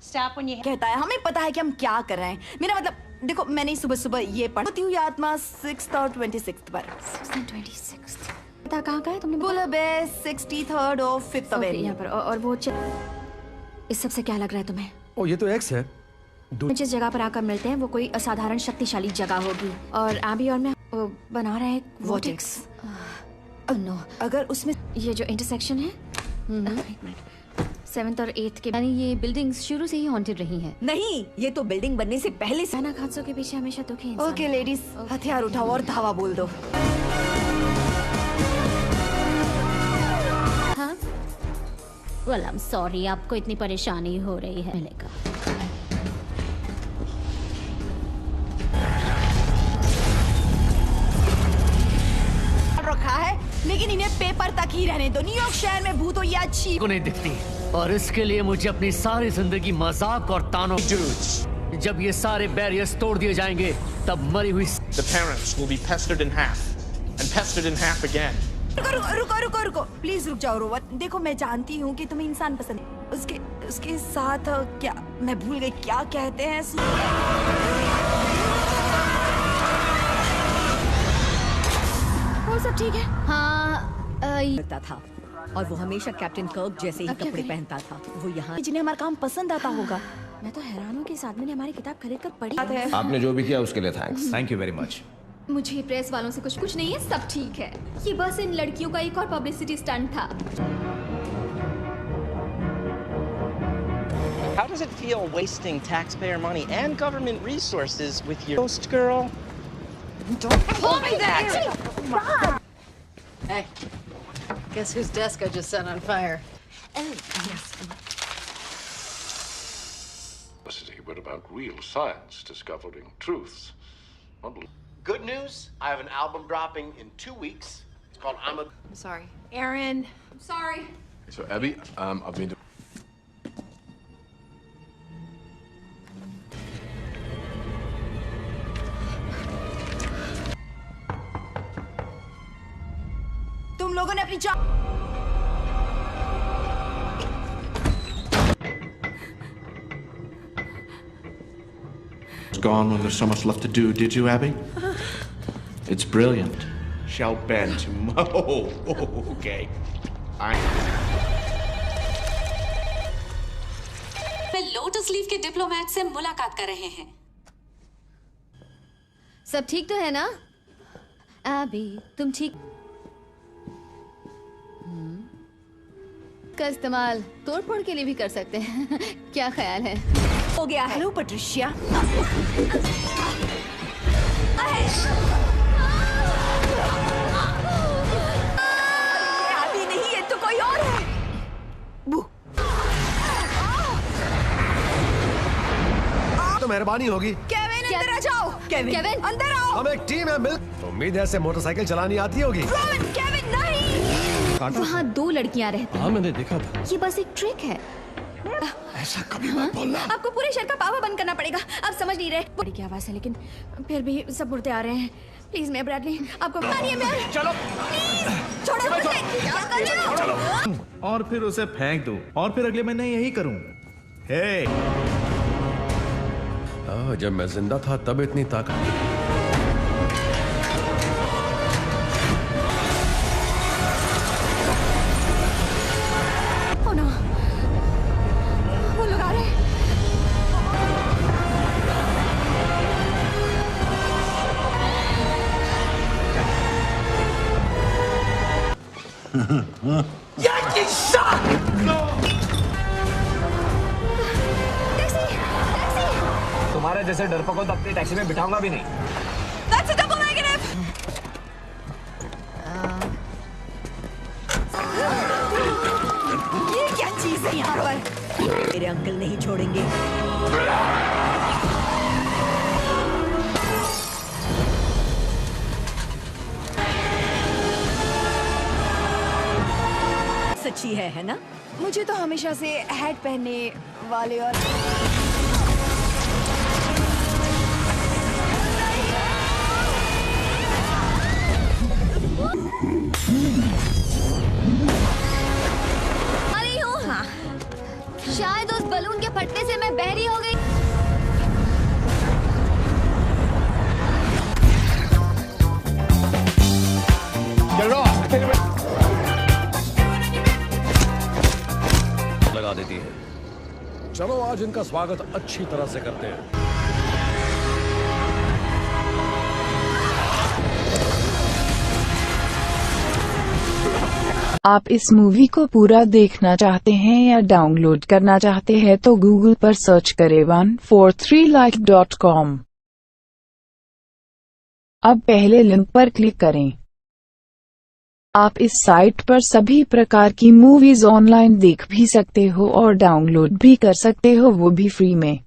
[SPEAKER 27] Stop when you...
[SPEAKER 14] कहता है हमें पता है कि हम क्या कर रहे हैं। मेरा मतलब देखो, मैंने सुबह सुबह ये पढ़ी हूँ, आत्मा 6th और 26th पर।
[SPEAKER 21] 6th and 26th। पता कहाँ का है तुमने?
[SPEAKER 14] बुलबे 63rd और 5th अवेन्यू।
[SPEAKER 21] यहाँ पर और वो इस सब से क्या लग रहा है तुम्हें?
[SPEAKER 8] ओ, ये तो एक्स है।
[SPEAKER 21] जिस जगह पर आकर मिलते हैं वो कोई असाधारण शक्तिशाली जगह होगी और एबी और मैं वो बना रहे हैं वोटेक्स।
[SPEAKER 14] नो, अगर उसमें
[SPEAKER 21] ये जो इंटरसेक्शन है, एक मिनट, 7th और 8th के, यानी ये बिल्डिंग्स शुरू से ही हॉन्टेड रही हैं।
[SPEAKER 14] नहीं, ये तो बिल्डिंग बनने से पहले से।
[SPEAKER 21] अचानक हादसों के पीछे हमेशा दुख है।
[SPEAKER 14] ओके लेडीज, हथियार उठाओ और धावा बोल दो।
[SPEAKER 21] हाँ? Well, I'm sorry, आपको इतनी परेशानी हो रही है। मिलेगा।
[SPEAKER 14] रखा है, लेकिन इन्हें पेपर तक ही रहने दो। न्यूयॉर्क शहर में भूतों ये अच्छी
[SPEAKER 2] को नहीं दिखती, और इसके लिए मुझे अपनी सारी जिंदगी मजाक और तानों। जब ये सारे बैरियर्स तोड़ दिए जाएंगे, तब मरी हुई
[SPEAKER 5] The parents will be pestered in half, and pestered in half again.
[SPEAKER 14] रुको, प्लीज रुक जाओ रोवन। देखो, मैं जानती हूँ कि तुम्हें इंसान पसंद है। उसके साथ क्या, मैं भूल गई क्या कहते हैं।
[SPEAKER 21] वो सब ठीक है। हाँ,
[SPEAKER 14] लगता था, और वो हमेशा कैप्टन कर्क जैसे ही कपड़े पहनता था। वो यहाँ जिन्हें हमारा काम पसंद आता होगा।
[SPEAKER 21] मैं तो हैरान हूँ कि इस आदमी ने हमारी किताब खरीद कर पढ़ी है।
[SPEAKER 23] आपने जो भी किया उसके लिए thanks.
[SPEAKER 7] Thank you very much.
[SPEAKER 21] मुझे प्रेस वालों से कुछ नहीं है, सब ठीक है। ये बस इन लड़कियों का एक और पब्लिसिटी स्टंट था।
[SPEAKER 10] How does it feel wasting taxpayer money and government resources with your ghost girl? Don't call me that!
[SPEAKER 12] Hey, guess whose desk I just set on fire?
[SPEAKER 14] Oh, yes.
[SPEAKER 9] But about real science discovering truths.
[SPEAKER 11] Good news, I have an album dropping in 2 weeks. It's called I'm
[SPEAKER 24] sorry.
[SPEAKER 14] Aaron.
[SPEAKER 21] I'm sorry.
[SPEAKER 5] So Abby, I've been.
[SPEAKER 14] तुम लोगों ने अपनी
[SPEAKER 5] Gone when there's so much left to do, did you, Abby? It's brilliant. Shout Ben to Mo. Okay.
[SPEAKER 13] मैं lotus leaf के diplomat से मुलाकात कर रहे हैं।
[SPEAKER 21] सब ठीक तो है ना? अभी तुम ठीक? का इस्तेमाल तोड़फोड़ के लिए भी कर सकते हैं। क्या ख्याल है?
[SPEAKER 14] हो गया है। Hello Patricia. अभी नहीं, ये तो कोई और है।
[SPEAKER 3] तो मेहरबानी होगी।
[SPEAKER 14] केविन अंदर आ जाओ। केविन अंदर आओ।
[SPEAKER 3] हम एक टीम है, मिल। उम्मीद है ऐसे मोटरसाइकिल चलानी आती होगी।
[SPEAKER 14] केविन नहीं।
[SPEAKER 21] वहाँ 2 लड़कियाँ रहती हैं।
[SPEAKER 3] हाँ, मैंने देखा था।
[SPEAKER 21] ये बस एक ट्रिक है।
[SPEAKER 3] ऐसा कभी मत बोलना।
[SPEAKER 21] आपको पूरे शहर का पावा बंद करना पड़ेगा। आप समझ नहीं रहे। बड़ी की आवाज है, लेकिन फिर भी सब मुड़ते आ रहे हैं। प्लीज मैं ब्रैडली, आपको मानिए मैं।
[SPEAKER 7] चलो।
[SPEAKER 14] छोड़ो।
[SPEAKER 7] और फिर उसे फेंक दो, और फिर अगले महीने यही करूं। हे।
[SPEAKER 3] जब मैं जिंदा था तब इतनी ताकत।
[SPEAKER 15] Yankee shot!
[SPEAKER 7] तुम्हारे जैसे डरपोकों तो अपनी टैक्सी में बिठाऊंगा भी नहीं।
[SPEAKER 14] That's a double negative. ये क्या चीज है यहाँ पर? मेरे अंकल नहीं छोड़ेंगे। सच्ची है ना? मुझे तो हमेशा से हैट पहनने वाले और
[SPEAKER 21] अरे हूँ। हाँ। शायद उस बलून के फटने से मैं बहरी हो गई।
[SPEAKER 3] लगा देती है। चलो आज इनका स्वागत अच्छी तरह से करते हैं।
[SPEAKER 6] आप इस मूवी को पूरा देखना चाहते हैं या डाउनलोड करना चाहते हैं तो गूगल पर सर्च करें 143like.com। अब पहले लिंक पर क्लिक करें। आप इस साइट पर सभी प्रकार की मूवीज ऑनलाइन देख भी सकते हो और डाउनलोड भी कर सकते हो, वो भी फ्री में।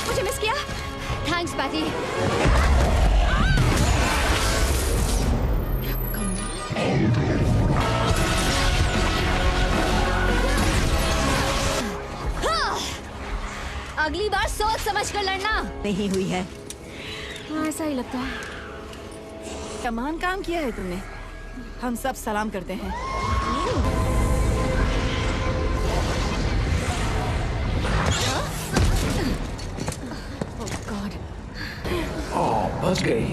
[SPEAKER 21] मुझे मिस किया? Thanks Patty. अगली बार सोच समझ कर लड़ना।
[SPEAKER 14] नहीं हुई है।
[SPEAKER 21] हाँ, ऐसा ही लगता है।
[SPEAKER 14] कमान काम किया है तुमने। हम सब सलाम करते हैं।
[SPEAKER 21] ओह गॉड।
[SPEAKER 23] बच गई।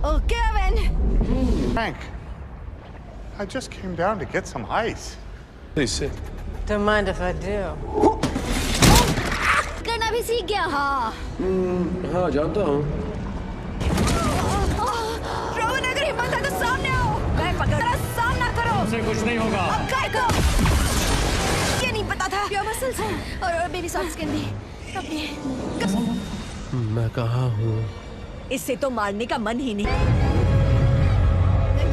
[SPEAKER 14] ओह Kevin.
[SPEAKER 1] Frank, I just came down to get some ice.
[SPEAKER 23] Please sit.
[SPEAKER 27] Don't mind if I do.
[SPEAKER 21] करना भी सीख गया। हाँ।
[SPEAKER 3] हाँ, जानता हूँ।
[SPEAKER 14] रोहन, अगर हिम्मत है तो सामने आओ। मैं पकड़ सामना करो।
[SPEAKER 2] उससे कुछ नहीं होगा।
[SPEAKER 14] अब काय को? ये नहीं पता था।
[SPEAKER 21] प्योर मसल्स और बेबी सॉफ्ट स्किन भी।
[SPEAKER 3] मैं कहाँ हूँ?
[SPEAKER 14] इससे तो मारने का मन ही नहीं।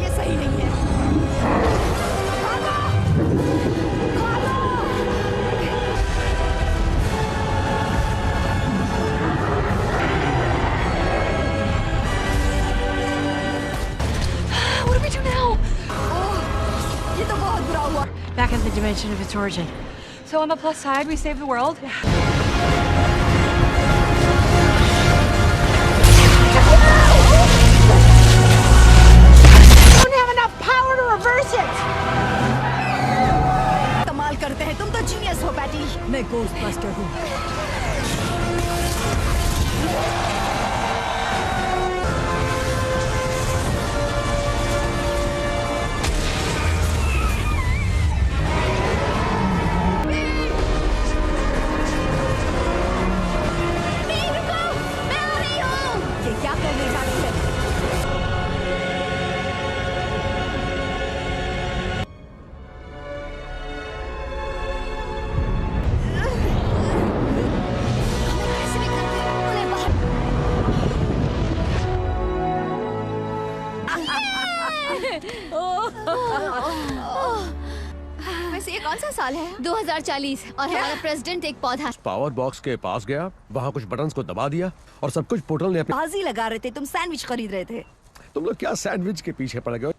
[SPEAKER 14] ये सही नहीं है।
[SPEAKER 27] Back in the dimension of its origin.
[SPEAKER 24] So on the plus side, we saved the world.
[SPEAKER 27] Don't have enough power to reverse it.
[SPEAKER 14] कमाल करते हैं, तुम तो जीनियस हो पैटी। मैं गोस्टबस्टर हूँ।
[SPEAKER 21] वैसे ये कौन सा साल है? 2040 और हमारा प्रेसिडेंट एक पौधा।
[SPEAKER 3] पावर बॉक्स के पास गया, वहाँ कुछ बटन्स को दबा दिया और सब कुछ पोर्टल ने अपने
[SPEAKER 14] बाजी लगा रहे थे। तुम सैंडविच खरीद रहे थे।
[SPEAKER 3] तुम लोग क्या सैंडविच के पीछे पड़ गए?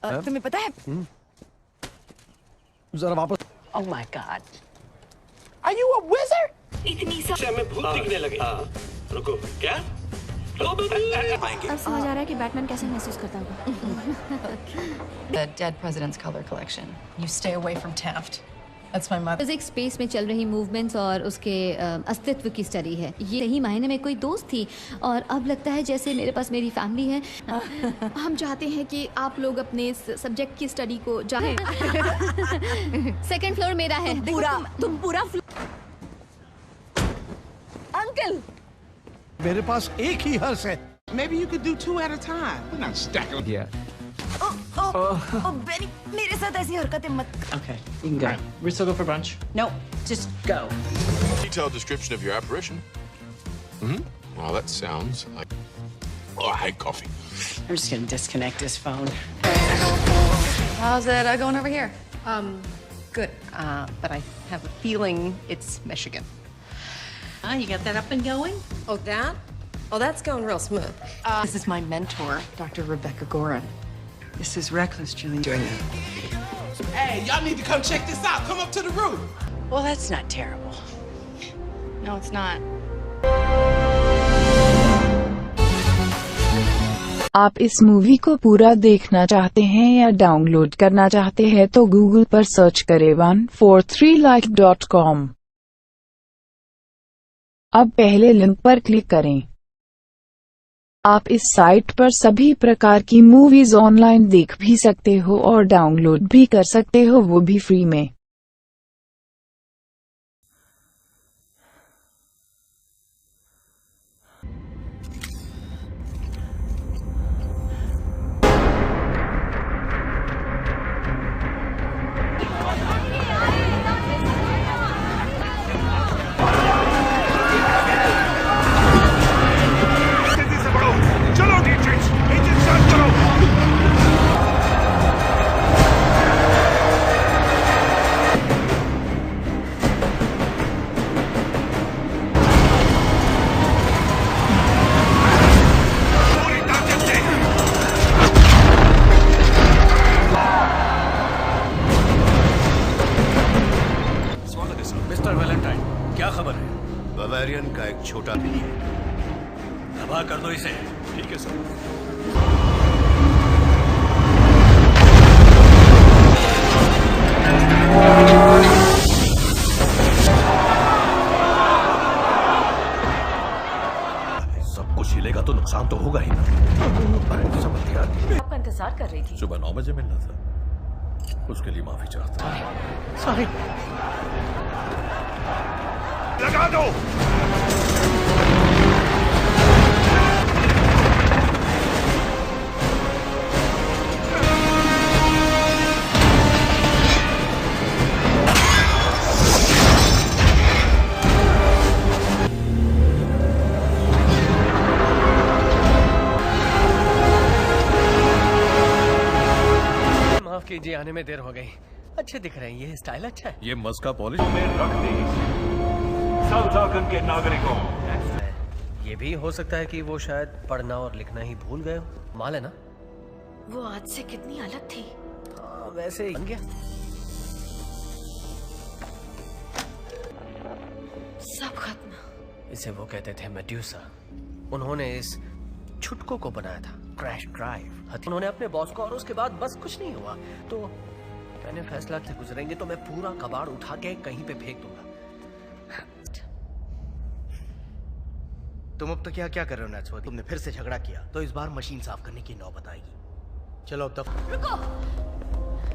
[SPEAKER 14] तुम्हें पता है?
[SPEAKER 3] जरा वापस।
[SPEAKER 27] Oh my God. Are you a wizard?
[SPEAKER 15] इतनी सा हमें भूत दिखने लगे। रुको, क्या?
[SPEAKER 21] अब समझ आ रहा है कि बैटमैन कैसे महसूस करता होगा।
[SPEAKER 24] The Dead President's Color Collection. You stay away from Taft. That's my mother.
[SPEAKER 12] Physics space में चल रही मूवमेंट्स और उसके अस्तित्व की स्टडी है। ये सही मायने में कोई दोस्त थी और अब लगता है जैसे मेरे पास मेरी फैमिली है।
[SPEAKER 21] हम चाहते हैं कि आप लोग अपने इस सब्जेक्ट की स्टडी को जानें।
[SPEAKER 12] सेकंड फ्लोर मेरा है।
[SPEAKER 14] तुम पूरा अंकल,
[SPEAKER 8] मेरे पास एक ही हर्ष है।
[SPEAKER 25] Maybe you could do 2 at a time. We're not stacking.
[SPEAKER 23] Yeah.
[SPEAKER 14] Beni, मेरे साथ ऐसी हरकतें मत।
[SPEAKER 10] Okay, you can go. We still go for brunch? No, just go.
[SPEAKER 16] Detailed description of your apparition. Well, that sounds like. Oh, I hate coffee.
[SPEAKER 10] I'm just gonna disconnect his phone.
[SPEAKER 24] How's it going over here?
[SPEAKER 17] Good. But I have a feeling it's Michigan.
[SPEAKER 27] You got that up and going?
[SPEAKER 17] Oh, that? Oh, that's going real smooth. This is my mentor, Dr. Rebecca Gorin.
[SPEAKER 10] This is reckless, Julie.
[SPEAKER 25] Hey, y'all need to come check this out. Come up to the roof.
[SPEAKER 10] Well, that's not terrible.
[SPEAKER 20] No, it's not.
[SPEAKER 6] आप इस movie को पूरा देखना चाहते हैं या download करना चाहते हैं तो गूगल पर सर्च करें 143like.com। अब पहले लिंक पर क्लिक करें। आप इस साइट पर सभी प्रकार की मूवीज ऑनलाइन देख भी सकते हो और डाउनलोड भी कर सकते हो, वो भी फ्री में।
[SPEAKER 4] मिस्टर वैलेंटाइन, क्या खबर है?
[SPEAKER 9] बवेरियन का एक छोटा भी है।
[SPEAKER 4] दबा कर दो इसे। ठीक है सर।
[SPEAKER 15] सब कुछ हिलेगा तो नुकसान तो होगा ही ना। समझ गया।
[SPEAKER 17] आपका इंतजार कर रही थी।
[SPEAKER 15] सुबह 9 बजे मिलना था, उसके लिए माफी चाहता हूँ।
[SPEAKER 17] सॉरी।
[SPEAKER 15] लगा दो।
[SPEAKER 2] माफ कीजिए, आने में देर हो गई। अच्छे दिख रहे हैं, ये स्टाइल अच्छा है।
[SPEAKER 15] ये मस्का पॉलिश में रख दी साउथहैम्पटन के नागरिकों।
[SPEAKER 2] ये भी हो सकता है कि वो शायद पढ़ना और लिखना ही भूल गए हो। माल है ना?
[SPEAKER 17] वो आज से कितनी अलग थी।
[SPEAKER 2] वैसे ही बन गया।
[SPEAKER 17] सब खत्म।
[SPEAKER 2] इसे वो कहते थे मेड्यूसा। उन्होंने इस छुटको को बनाया था, क्रैश ड्राइव। उन्होंने अपने बॉस को, और उसके बाद बस कुछ नहीं हुआ। तो मैंने फैसला कि गुजरेंगे तो मैं पूरा कबाड़ उठा के कहीं पे फेंक दूंगा।
[SPEAKER 11] तुम अब तक क्या कर रहे हो नैट्सवर्थ? तुमने फिर से झगड़ा किया तो इस बार मशीन साफ करने की नौबत आएगी। चलो अब तक
[SPEAKER 17] रुको,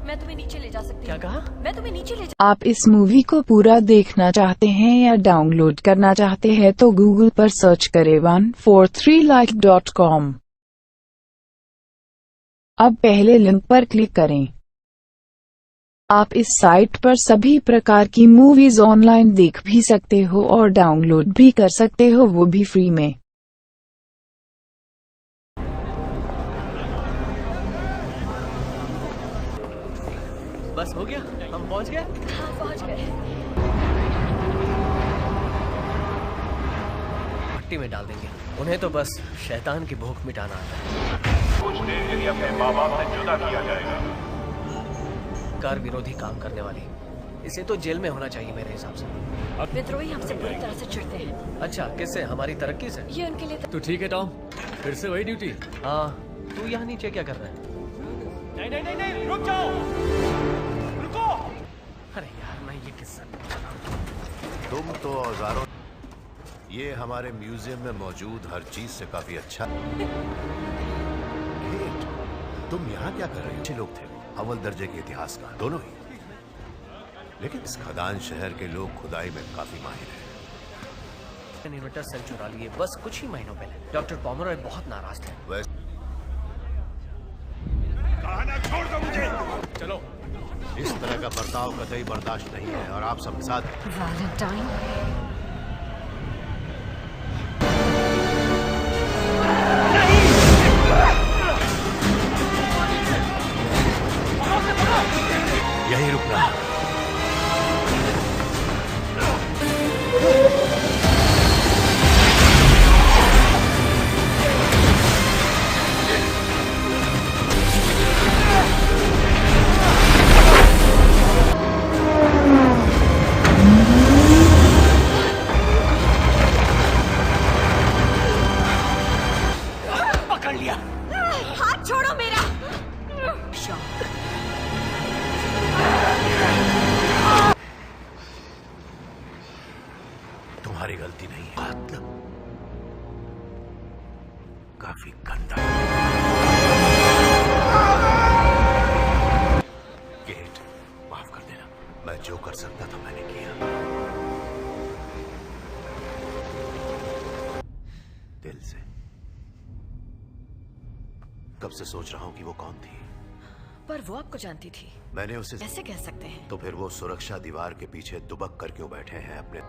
[SPEAKER 17] मैं तुम्हें नीचे ले जा सकती हूँ।
[SPEAKER 2] क्या कहा?
[SPEAKER 17] मैं तुम्हें नीचे ले जा।
[SPEAKER 6] आप इस मूवी को पूरा देखना चाहते हैं या डाउनलोड करना चाहते हैं तो गूगल पर सर्च करें 143like.com। अब पहले लिंक पर क्लिक करें। आप इस साइट पर सभी प्रकार की मूवीज ऑनलाइन देख भी सकते हो और डाउनलोड भी कर सकते हो, वो भी फ्री में।
[SPEAKER 2] बस हो गया, हम पहुंच गए।
[SPEAKER 17] हाँ, पहुंच गए।
[SPEAKER 2] मिट्टी में डाल देंगे उन्हें, तो बस शैतान की भूख मिटाना आता है।
[SPEAKER 15] कुछ देर के लिए अपने माँ बाप से जुदा किया जाएगा।
[SPEAKER 2] कार विरोधी काम करने वाली, इसे तो जेल में होना चाहिए मेरे हिसाब से।
[SPEAKER 17] विद्रोही हमसे बुरी तरह से चिढ़ते हैं।
[SPEAKER 2] अच्छा, किससे? हमारी तरक्की से?
[SPEAKER 17] ये उनके लिए
[SPEAKER 2] तो ठीक है टॉम, फिर से वही ड्यूटी। हाँ, तू यहाँ नीचे क्या कर रहा है?
[SPEAKER 15] नहीं नहीं नहीं नहीं, रुक जाओ, रुको।
[SPEAKER 2] अरे यार, मैं ये किस्सा
[SPEAKER 9] तुम तो औजारों, ये हमारे म्यूजियम में मौजूद हर चीज से काफी अच्छा। गेट, तुम यहाँ क्या कर रहे हो? अच्छे लोग थे, अव्वल दर्जे के इतिहास का, दोनों ही। लेकिन इस खदान शहर के लोग खुदाई में काफी माहिर हैं।
[SPEAKER 2] इन्वर्टर सेल चुरा लिए बस कुछ ही महीनों पहले। डॉक्टर पोमरॉय बहुत नाराज थे।
[SPEAKER 15] कहाना छोड़ दो मुझे।
[SPEAKER 9] चलो, इस तरह का बर्ताव कतई बर्दाश्त नहीं है और आप सब साथ।
[SPEAKER 17] वैलेंटाइन,
[SPEAKER 9] यही रुकना।
[SPEAKER 2] पकड़ लिया।
[SPEAKER 17] हाथ छोड़ो मेरा।
[SPEAKER 9] तुम्हारी गलती नहीं है। काफी गंदा। केट, माफ कर देना। मैं जो कर सकता था मैंने किया। दिल से। कब से सोच रहा हूं कि वो कौन थी।
[SPEAKER 17] पर वो आपको जानती थी।
[SPEAKER 9] मैंने उसे
[SPEAKER 17] ऐसे कह सकते हैं।
[SPEAKER 9] तो फिर वो सुरक्षा दीवार के पीछे दुबक कर क्यों बैठे हैं अपने।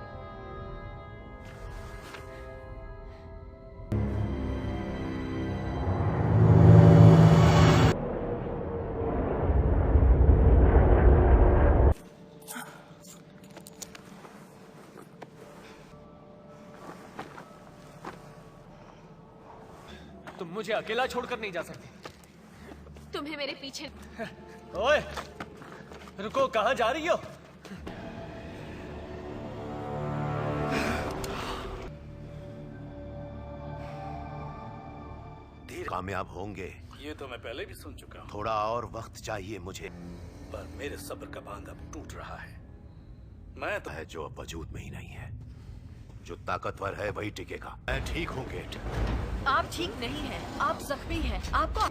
[SPEAKER 2] तुम मुझे अकेला छोड़कर नहीं जा सकते।
[SPEAKER 12] तुम्हें मेरे पीछे।
[SPEAKER 2] ओए, रुको, कहाँ जा रही हो?
[SPEAKER 9] कामयाब होंगे।
[SPEAKER 4] ये तो मैं पहले भी सुन चुका हूँ।
[SPEAKER 9] थोड़ा और वक्त चाहिए मुझे।
[SPEAKER 4] पर मेरे सब्र का बांध अब टूट रहा है। मैं तो
[SPEAKER 9] है जो अब वजूद में ही नहीं है। जो ताकतवर है वही टिकेगा। मैं ठीक हूँ केट।
[SPEAKER 17] आप ठीक नहीं हैं। आप जख्मी हैं। आपको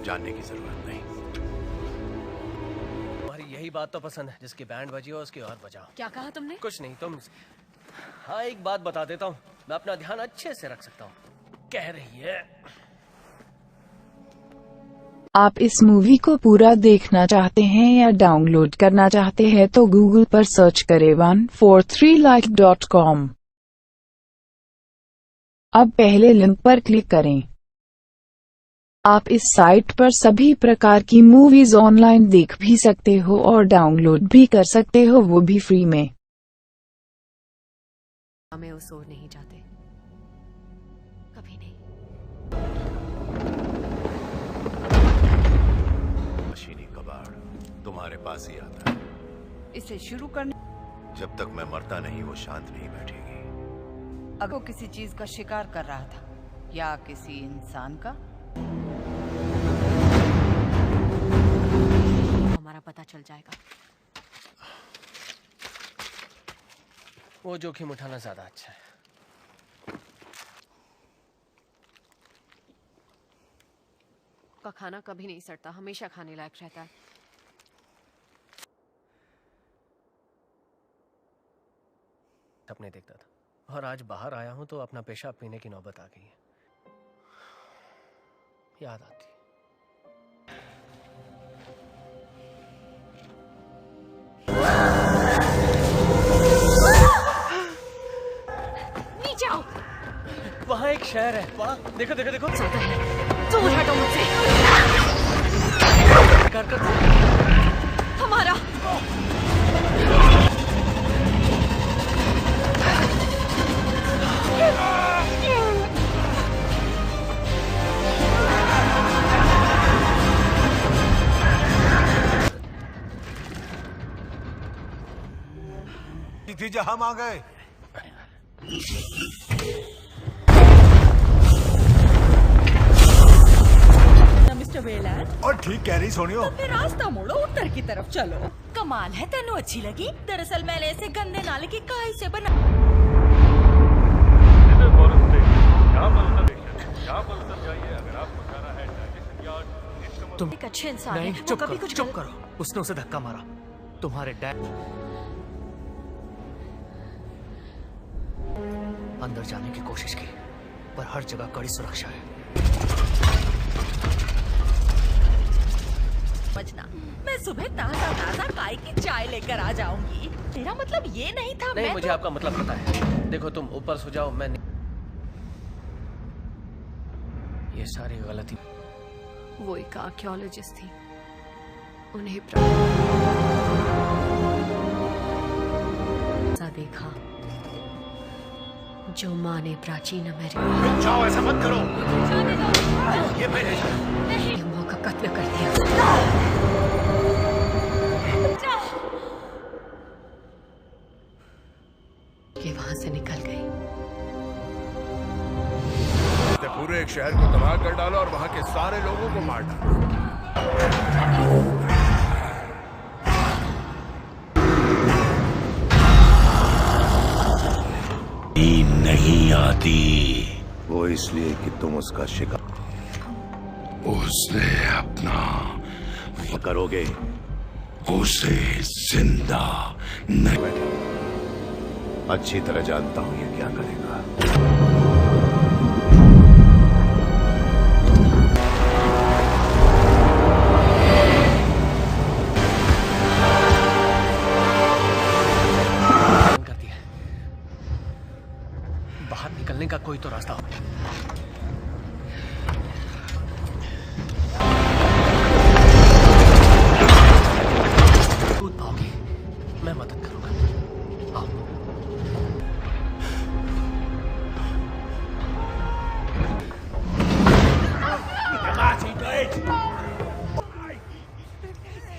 [SPEAKER 9] जानने की जरूरत नहीं।
[SPEAKER 2] तुम्हारी यही बात तो पसंद है, जिसकी बैंड बजी हो उसकी और बजाओ।
[SPEAKER 17] क्या कहा तुमने?
[SPEAKER 2] कुछ नहीं, तुम। हाँ, एक बात बता देता हूँ, मैं अपना ध्यान अच्छे से रख सकता हूँ। कह रही है।
[SPEAKER 6] आप इस मूवी को पूरा देखना चाहते हैं या डाउनलोड करना चाहते हैं तो गूगल पर सर्च करें 143like.com। अब पहले लिंक पर क्लिक करें। आप इस साइट पर सभी प्रकार की मूवीज ऑनलाइन देख भी सकते हो और डाउनलोड भी कर सकते हो, वो भी फ्री में।
[SPEAKER 17] हमें उस ओर नहीं जाते, कभी नहीं।
[SPEAKER 9] मशीनी कबाड़ तुम्हारे पास ही आता है।
[SPEAKER 14] इसे शुरू करने।
[SPEAKER 9] जब तक मैं मरता नहीं वो शांत नहीं बैठेगी।
[SPEAKER 14] अगर वो किसी चीज का शिकार कर रहा था या किसी इंसान का,
[SPEAKER 17] हमारा पता चल जाएगा।
[SPEAKER 2] वो जोखिम उठाना ज्यादा अच्छा है।
[SPEAKER 17] का खाना कभी नहीं सड़ता, हमेशा खाने लायक रहता है।
[SPEAKER 2] सपने देखता था और आज बाहर आया हूं तो अपना पेशाब पीने की नौबत आ गई है। याद आती।
[SPEAKER 17] नीचे आओ।
[SPEAKER 2] वहाँ एक शहर है, वहाँ देखो देखो देखो।
[SPEAKER 17] दूर हटो मुझसे। हमारा
[SPEAKER 9] थी जहां हम आ गए।
[SPEAKER 14] Mister Weyland.
[SPEAKER 9] और ठीक कह रही सोनियो।
[SPEAKER 14] तो फिर रास्ता मोड़ो, उत्तर की तरफ चलो। कमाल है, तेनू अच्छी लगी। दरअसल मैंने इसे गंदे नाले की काई से बना।
[SPEAKER 17] तुम एक अच्छे इंसान
[SPEAKER 2] नहीं,
[SPEAKER 17] हैं।
[SPEAKER 2] चुप
[SPEAKER 17] कभी
[SPEAKER 2] करो,
[SPEAKER 17] कुछ
[SPEAKER 2] चुप करो। उसने उसे धक्का मारा। तुम्हारे डैड अंदर जाने की कोशिश की, पर हर जगह कड़ी सुरक्षा है।
[SPEAKER 14] समझना, मैं सुबह ताजा ताजा काई की चाय लेकर आ जाऊंगी। तेरा मतलब ये नहीं था।
[SPEAKER 2] नहीं,
[SPEAKER 14] मैं
[SPEAKER 2] मुझे
[SPEAKER 14] तो...
[SPEAKER 2] आपका मतलब पता है। देखो, तुम ऊपर सो जाओ, मैं नहीं। ये सारी गलती।
[SPEAKER 12] वो एक आर्कियोलॉजिस्ट थी, उन्हें देखा जो माँ ने प्राचीन अमेरिका।
[SPEAKER 9] रुक जाओ, ऐसा मत करो। ये मेरे
[SPEAKER 12] माँ का कत्ल कर दिया। ये वहां से निकल गई।
[SPEAKER 16] पूरे एक शहर को तबाह कर डाला और वहां के सारे लोगों को मार डाला।
[SPEAKER 9] नहीं आती। वो इसलिए कि तुम उसका शिकार
[SPEAKER 15] उसने अपना
[SPEAKER 9] करोगे।
[SPEAKER 15] उसे जिंदा नहीं।
[SPEAKER 9] अच्छी तरह जानता हूं ये क्या करेगा।
[SPEAKER 2] बाहर निकलने का कोई तो रास्ता हो। कूद पाओगे, मैं मदद करूंगा। आओ।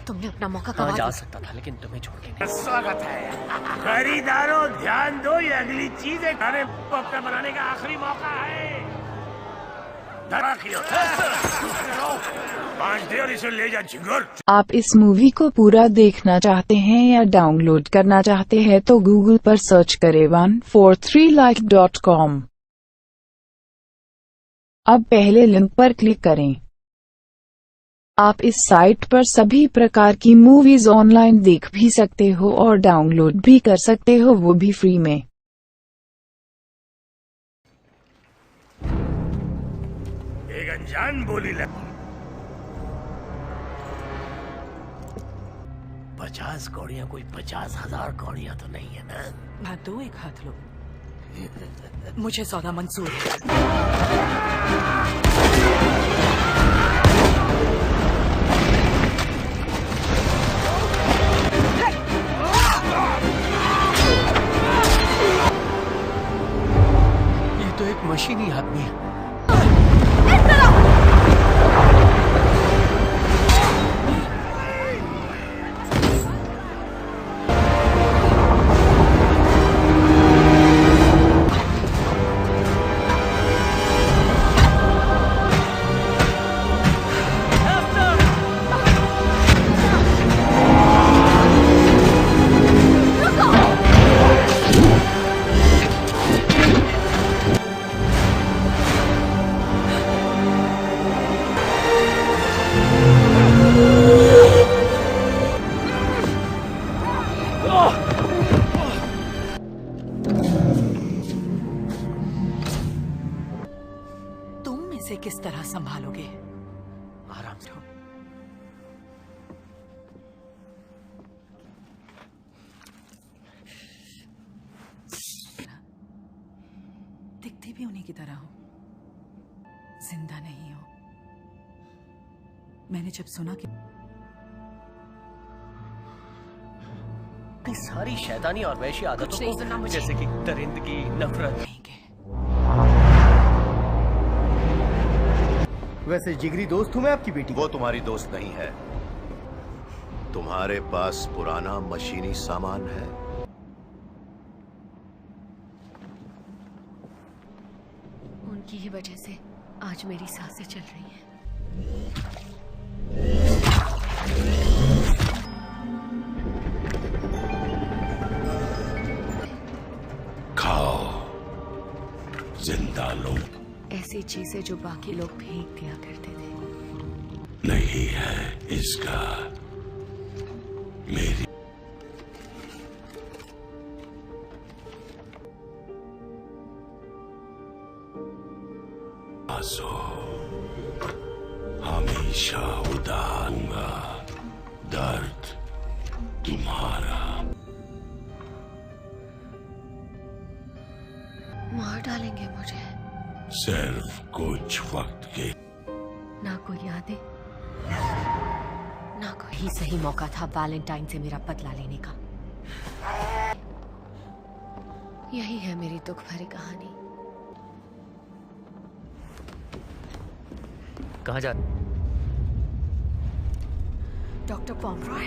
[SPEAKER 12] तुमने अपना मौका
[SPEAKER 2] हाँ,
[SPEAKER 12] गवा
[SPEAKER 2] जा
[SPEAKER 12] दिया।
[SPEAKER 2] सकता था लेकिन तुम्हें छोड़ के नहीं।
[SPEAKER 5] स्वागत है खरीदारों, ध्यान दो, ये अगली चीज है। खाने पॉपकॉर्न बनाने का आखिरी मौका है। पांच दे और इसे ले जा झिंगुर।
[SPEAKER 6] आप इस मूवी को पूरा देखना चाहते हैं या डाउनलोड करना चाहते हैं तो गूगल पर सर्च करें 143like.com। अब पहले लिंक पर क्लिक करें। आप इस साइट पर सभी प्रकार की मूवीज ऑनलाइन देख भी सकते हो और डाउनलोड भी कर सकते हो, वो भी फ्री में।
[SPEAKER 5] एक अनजान बोली लग
[SPEAKER 2] 50 कौड़ियां कोई 50,000 कौड़ियां तो नहीं है ना।
[SPEAKER 7] हाथ दो, एक हाथ लो। मुझे सौदा मंजूर है।
[SPEAKER 2] ये तो एक मशीनी आदमी है।
[SPEAKER 7] तुम इसे किस तरह संभालोगे?
[SPEAKER 2] आराम से।
[SPEAKER 7] दिखती भी उन्हीं की तरह हो, जिंदा नहीं हो। मैंने जब सुना कि
[SPEAKER 2] अपनी सारी शैतानी और वैशी आदतों
[SPEAKER 7] नहीं सुनना
[SPEAKER 2] को,
[SPEAKER 7] मुझे।
[SPEAKER 2] जैसे कि दरिंदगी, नफरत।
[SPEAKER 11] वैसे जिगरी दोस्त हूँ मैं आपकी बेटी।
[SPEAKER 9] वो तुम्हारी दोस्त नहीं है। तुम्हारे पास पुराना मशीनी सामान है।
[SPEAKER 12] उनकी ही वजह से आज मेरी सांसें चल रही हैं।
[SPEAKER 15] खाओ, जिंदा लोग
[SPEAKER 12] ऐसी चीजें जो बाकी लोग फेंक दिया करते थे।
[SPEAKER 15] नहीं है इसका। मेरी आंसू हमेशा उदारूंगा। दर्द तुम्हारा।
[SPEAKER 12] मार डालेंगे मुझे।
[SPEAKER 15] सिर्फ कुछ वक्त के।
[SPEAKER 12] ना कोई यादें, ना कोई। ही सही मौका था वैलेंटाइन से मेरा बदला लेने का। यही है मेरी दुख भरी कहानी।
[SPEAKER 2] कहाँ जा?
[SPEAKER 7] डॉक्टर पॉमरॉय।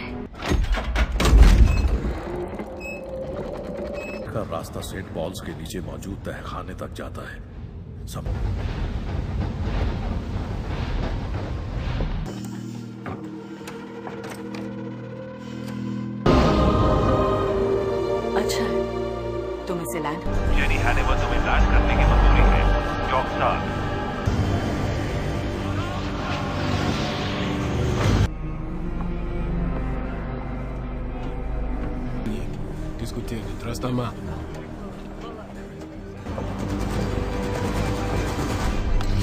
[SPEAKER 15] का रास्ता सेंट पॉल्स के नीचे मौजूद तहखाने तक जाता है। सब
[SPEAKER 7] अच्छा, तुम इसे लैंड।
[SPEAKER 5] यानी हैनिबल तुम्हें लैंड करने की मंजूरी है। Rockstar.
[SPEAKER 15] Discutere, tras da mão.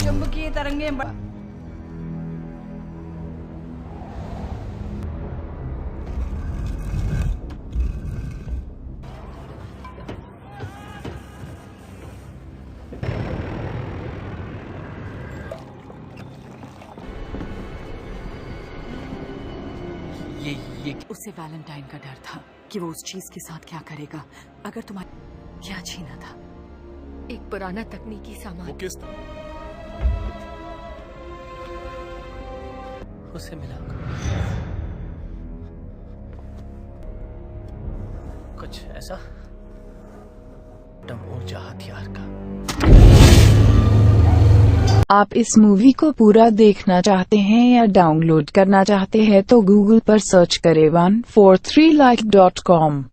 [SPEAKER 14] चुंबकीय तरंगें
[SPEAKER 7] उसे वैलेंटाइन का डर था कि वो उस चीज के साथ क्या करेगा अगर तुम्हारा क्या छीना था।
[SPEAKER 12] एक पुराना तकनीकी सामान।
[SPEAKER 2] उसे मिला कुछ ऐसा ऊर्जा हथियार का।
[SPEAKER 6] आप इस मूवी को पूरा देखना चाहते हैं या डाउनलोड करना चाहते हैं तो गूगल पर सर्च करें 143like.com।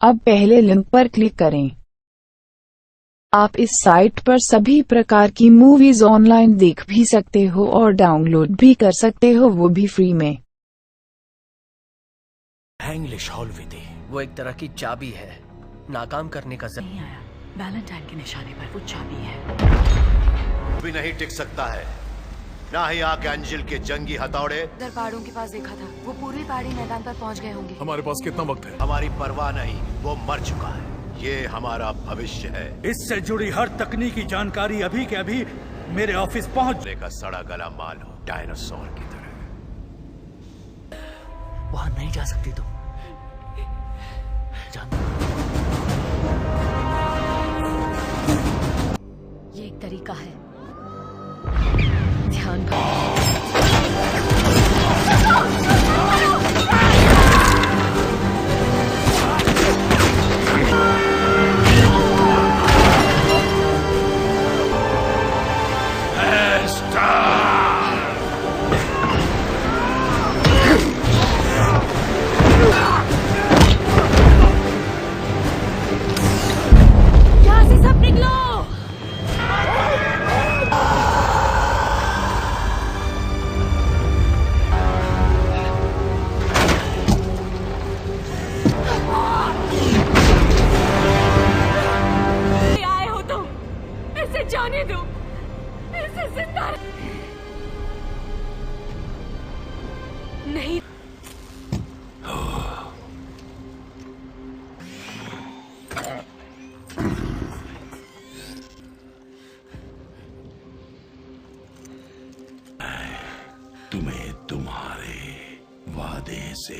[SPEAKER 6] अब पहले लिंक पर क्लिक करें। आप इस साइट पर सभी प्रकार की मूवीज ऑनलाइन देख भी सकते हो और डाउनलोड भी कर सकते हो, वो भी फ्री में।
[SPEAKER 4] इंग्लिश हॉलवे थी।
[SPEAKER 2] वो एक तरह की चाबी है, नाकाम करने का
[SPEAKER 7] नहीं आया। वैलेंटाइन के निशाने पर वो चाबी है।
[SPEAKER 9] भी नहीं टिक सकता है, ना ही आके अंजिल के जंगी हथौड़े।
[SPEAKER 17] उधर पहाड़ों के पास देखा था, वो पूरे पहाड़ी मैदान पर पहुंच गए होंगे।
[SPEAKER 15] हमारे पास कितना वक्त है?
[SPEAKER 9] हमारी परवाह नहीं, वो मर चुका है। ये हमारा भविष्य है।
[SPEAKER 4] इससे जुड़ी हर तकनीकी जानकारी अभी के अभी मेरे ऑफिस पहुंचने
[SPEAKER 9] का सड़ा गला माल हो, डायनासोर की तरह।
[SPEAKER 2] वहां नहीं जा सकती तुम।
[SPEAKER 12] ये एक तरीका है, ध्यान करो।
[SPEAKER 21] यहाँ से सब निकलो। आए हो तुम, इसे जाने दो, इसे जिंदा नहीं।
[SPEAKER 5] तुम्हें तुम्हारे वादे से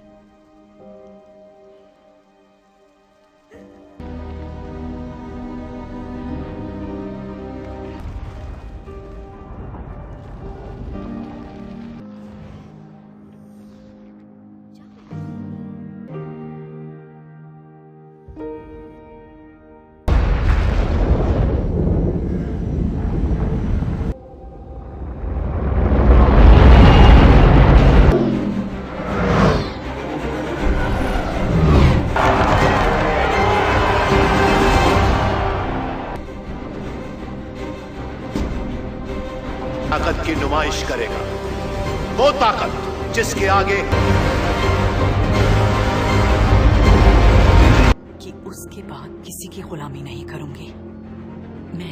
[SPEAKER 9] ताकत की नुमाइश करेगा, वो ताकत जिसके आगे
[SPEAKER 7] कि उसके बाद किसी की गुलामी नहीं करूंगी मैं।